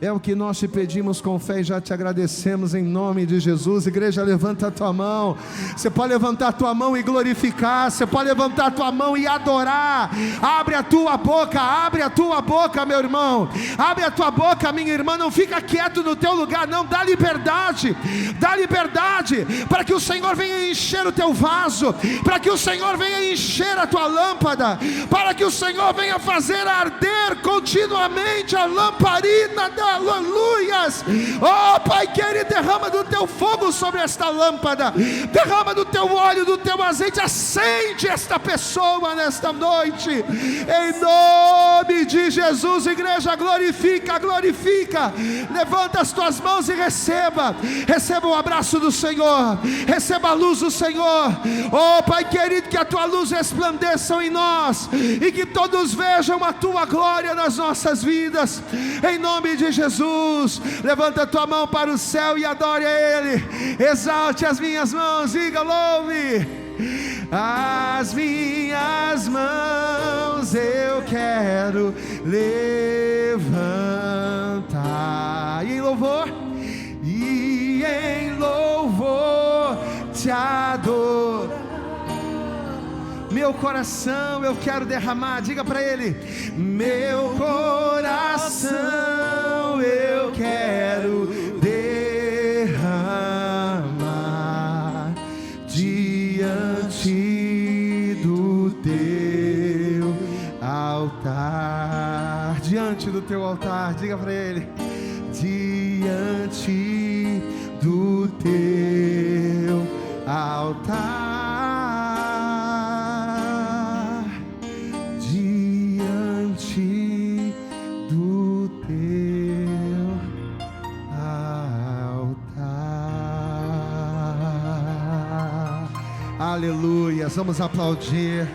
É o que nós te pedimos com fé e já te agradecemos em nome de Jesus. Igreja, levanta a tua mão. Você pode levantar a tua mão e glorificar. Você pode levantar a tua mão e adorar. Abre a tua boca, meu irmão. Abre a tua boca, minha irmã. Não fica quieto no teu lugar, não. Dá liberdade para que o Senhor venha encher o teu vaso, para que o Senhor venha encher a tua lâmpada, para que o Senhor venha fazer arder continuamente a lamparina. Aleluias. Oh Pai querido, derrama do teu fogo sobre esta lâmpada, derrama do teu óleo, do teu azeite, acende esta pessoa nesta noite, em nome de Jesus. Igreja, glorifica, levanta as tuas mãos e receba o abraço do Senhor, receba a luz do Senhor. Oh Pai querido, que a tua luz resplandeça em nós e que todos vejam a tua glória nas nossas vidas, em nome de Jesus. Levanta a tua mão para o céu e adore a Ele. Exalte as minhas mãos, diga louve. as minhas mãos eu quero levantar. E em louvor te adorar. Meu coração eu quero derramar, diga para ele: meu coração eu quero derramar diante do teu altar. Diante do teu altar, diga para ele: diante do teu altar. Aleluia, vamos aplaudir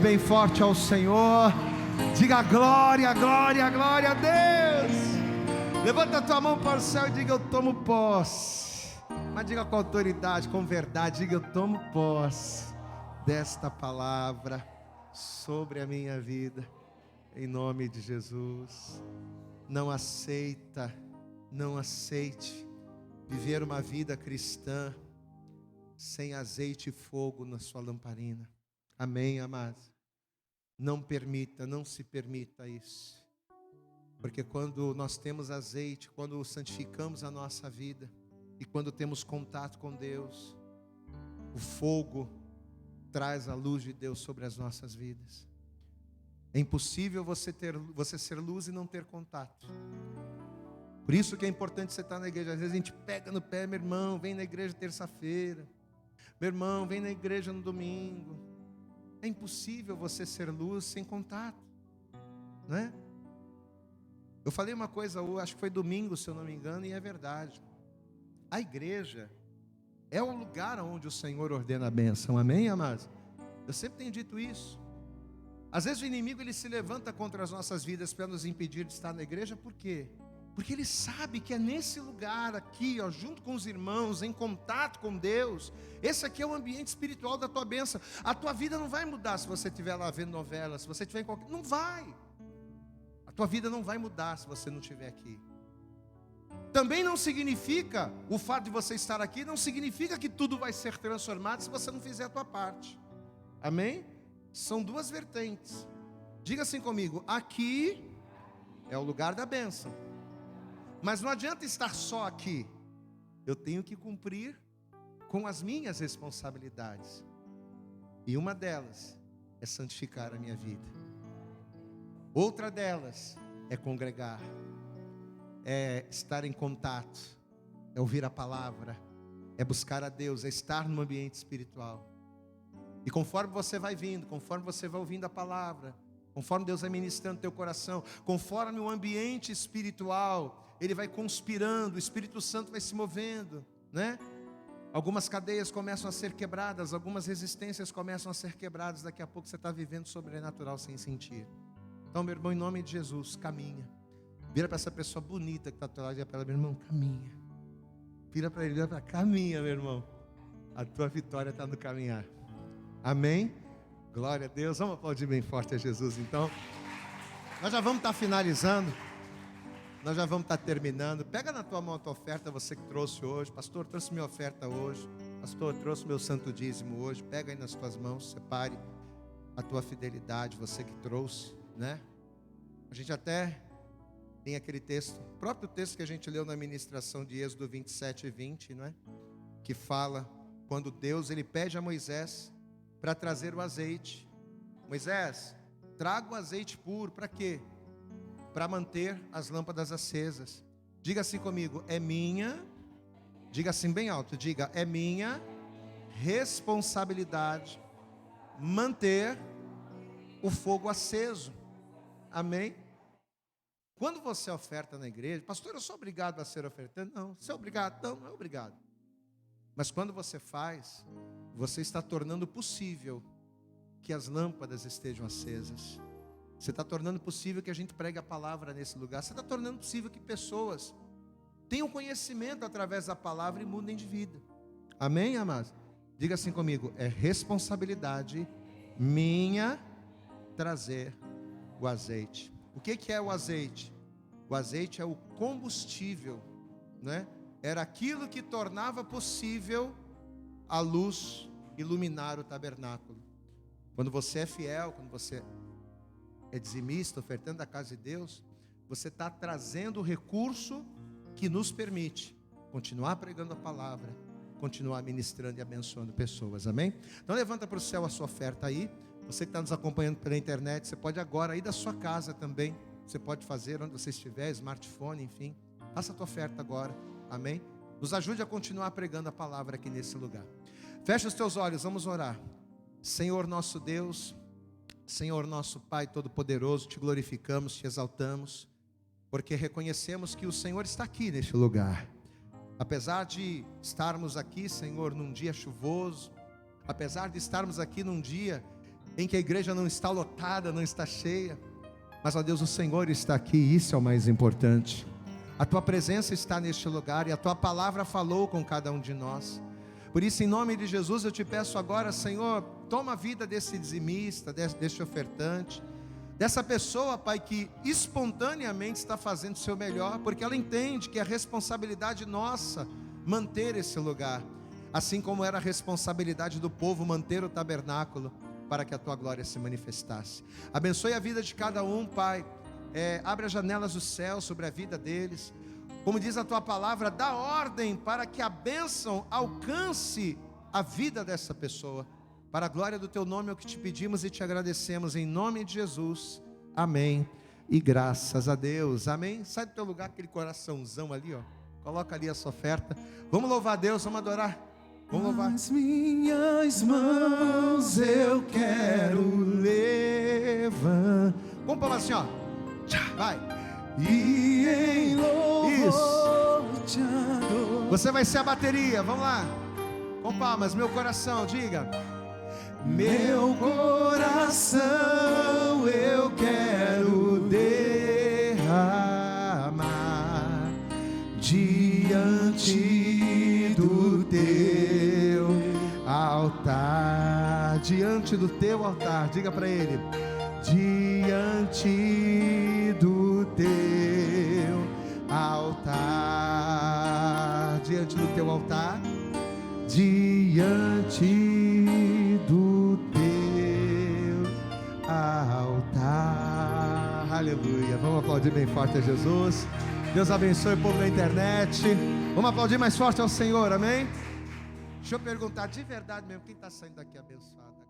bem forte ao Senhor. Diga glória, glória, glória a Deus. Levanta a tua mão para o céu e diga: eu tomo posse. Mas diga com autoridade, com verdade, diga: eu tomo posse desta palavra sobre a minha vida, em nome de Jesus. Não aceite viver uma vida cristã sem azeite e fogo na sua lamparina. Amém, amados? Não se permita isso. Porque quando nós temos azeite, quando santificamos a nossa vida e quando temos contato com Deus, o fogo traz a luz de Deus sobre as nossas vidas. É impossível você ser luz e não ter contato. Por isso que é importante você estar na igreja. Às vezes a gente pega no pé: meu irmão, vem na igreja terça-feira. Meu irmão, vem na igreja no domingo. É impossível você ser luz sem contato, não é? Eu falei uma coisa, acho que foi domingo, se eu não me engano, e é verdade. A igreja é o lugar onde o Senhor ordena a bênção. Amém, amados? Eu sempre tenho dito isso. Às vezes o inimigo ele se levanta contra as nossas vidas para nos impedir de estar na igreja. Por quê? Porque ele sabe que é nesse lugar aqui, ó, junto com os irmãos, em contato com Deus. Esse aqui é o ambiente espiritual da tua bênção. A tua vida não vai mudar se você estiver lá vendo novela, se você estiver em qualquer... Não vai. A tua vida não vai mudar se você não estiver aqui. Também não significa, o fato de você estar aqui, não significa que tudo vai ser transformado se você não fizer a tua parte. Amém? São duas vertentes. Diga assim comigo: aqui é o lugar da bênção. Mas não adianta estar só aqui. Eu tenho que cumprir com as minhas responsabilidades. E uma delas é santificar a minha vida. Outra delas é congregar, é estar em contato, é ouvir a palavra, é buscar a Deus, é estar no ambiente espiritual. E conforme você vai vindo, conforme você vai ouvindo a palavra, conforme Deus vai ministrando teu coração, conforme o ambiente espiritual ele vai conspirando, o Espírito Santo vai se movendo, né? Algumas cadeias começam a ser quebradas, algumas resistências começam a ser quebradas. Daqui a pouco você está vivendo sobrenatural sem sentir. Então, meu irmão, em nome de Jesus, caminha. Vira para essa pessoa bonita que está ao teu lado e diga para ela: meu irmão, caminha. Vira para ele, vira para caminha, meu irmão. A tua vitória está no caminhar. Amém? Glória a Deus. Vamos aplaudir bem forte a Jesus, então. Nós já vamos estar finalizando. Nós já vamos estar terminando. Pega na tua mão a tua oferta, você que trouxe hoje. Pastor, trouxe minha oferta hoje. Pastor, trouxe meu santo dízimo hoje. Pega aí nas tuas mãos, separe a tua fidelidade, você que trouxe, né? A gente até tem aquele texto, o próprio texto que a gente leu na ministração de Êxodo 27 e 20, não é? Que fala, quando Deus ele pede a Moisés para trazer o azeite. Moisés, traga o azeite puro, para quê? Para manter as lâmpadas acesas. Diga assim comigo: é minha, diga assim bem alto, diga: é minha responsabilidade manter o fogo aceso. Amém? Quando você oferta na igreja, pastor, eu sou obrigado a ser ofertante? Não, você é obrigado? Não é obrigado. Mas quando você faz, você está tornando possível que as lâmpadas estejam acesas. Você está tornando possível que a gente pregue a palavra nesse lugar. Você está tornando possível que pessoas tenham conhecimento através da palavra e mudem de vida. Amém, amados? Diga assim comigo: é responsabilidade minha trazer o azeite. O que é o azeite? O azeite é o combustível, né? Era aquilo que tornava possível a luz iluminar o tabernáculo. Quando você é fiel, quando você é dizimista, ofertando a casa de Deus, você está trazendo o recurso que nos permite continuar pregando a palavra, continuar ministrando e abençoando pessoas, amém? Então levanta para o céu a sua oferta aí. Você que está nos acompanhando pela internet, você pode agora aí da sua casa também, você pode fazer onde você estiver, smartphone, enfim, faça a tua oferta agora, amém? Nos ajude a continuar pregando a palavra aqui nesse lugar. Fecha os teus olhos, vamos orar. Senhor nosso Deus, Senhor nosso Pai Todo-Poderoso, te glorificamos, te exaltamos, porque reconhecemos que o Senhor está aqui neste lugar. Apesar de estarmos aqui, Senhor, num dia chuvoso, apesar de estarmos aqui num dia em que a igreja não está lotada, não está cheia, mas, ó Deus, o Senhor está aqui, e isso é o mais importante. A Tua presença está neste lugar, e a Tua palavra falou com cada um de nós. Por isso, em nome de Jesus, eu te peço agora, Senhor, toma a vida desse dizimista, deste ofertante, dessa pessoa, Pai, que espontaneamente está fazendo o seu melhor, porque ela entende que é responsabilidade nossa manter esse lugar, assim como era a responsabilidade do povo manter o tabernáculo, para que a Tua glória se manifestasse. Abençoe a vida de cada um, Pai. Abre as janelas do céu sobre a vida deles. Como diz a Tua palavra, dá ordem para que a bênção alcance a vida dessa pessoa. Para a glória do Teu nome é o que te pedimos e te agradecemos, em nome de Jesus, amém, e graças a Deus, amém. Sai do teu lugar, aquele coraçãozão ali, ó. Coloca ali a sua oferta. Vamos louvar a Deus, vamos adorar. Vamos louvar. As minhas mãos eu quero levantar. Vamos falar assim, ó. Vai. E em louvor te adoro. Você vai ser a bateria, vamos lá. Com palmas, meu coração, diga. Meu coração eu quero derramar diante do Teu altar. Diante do Teu altar, diga para Ele. Diante do Teu altar. Diante do Teu altar. Diante do Teu altar. Aleluia. Vamos aplaudir bem forte a Jesus. Deus abençoe o povo da internet. Vamos aplaudir mais forte ao Senhor, amém? Deixa eu perguntar de verdade mesmo, quem está saindo daqui abençoado?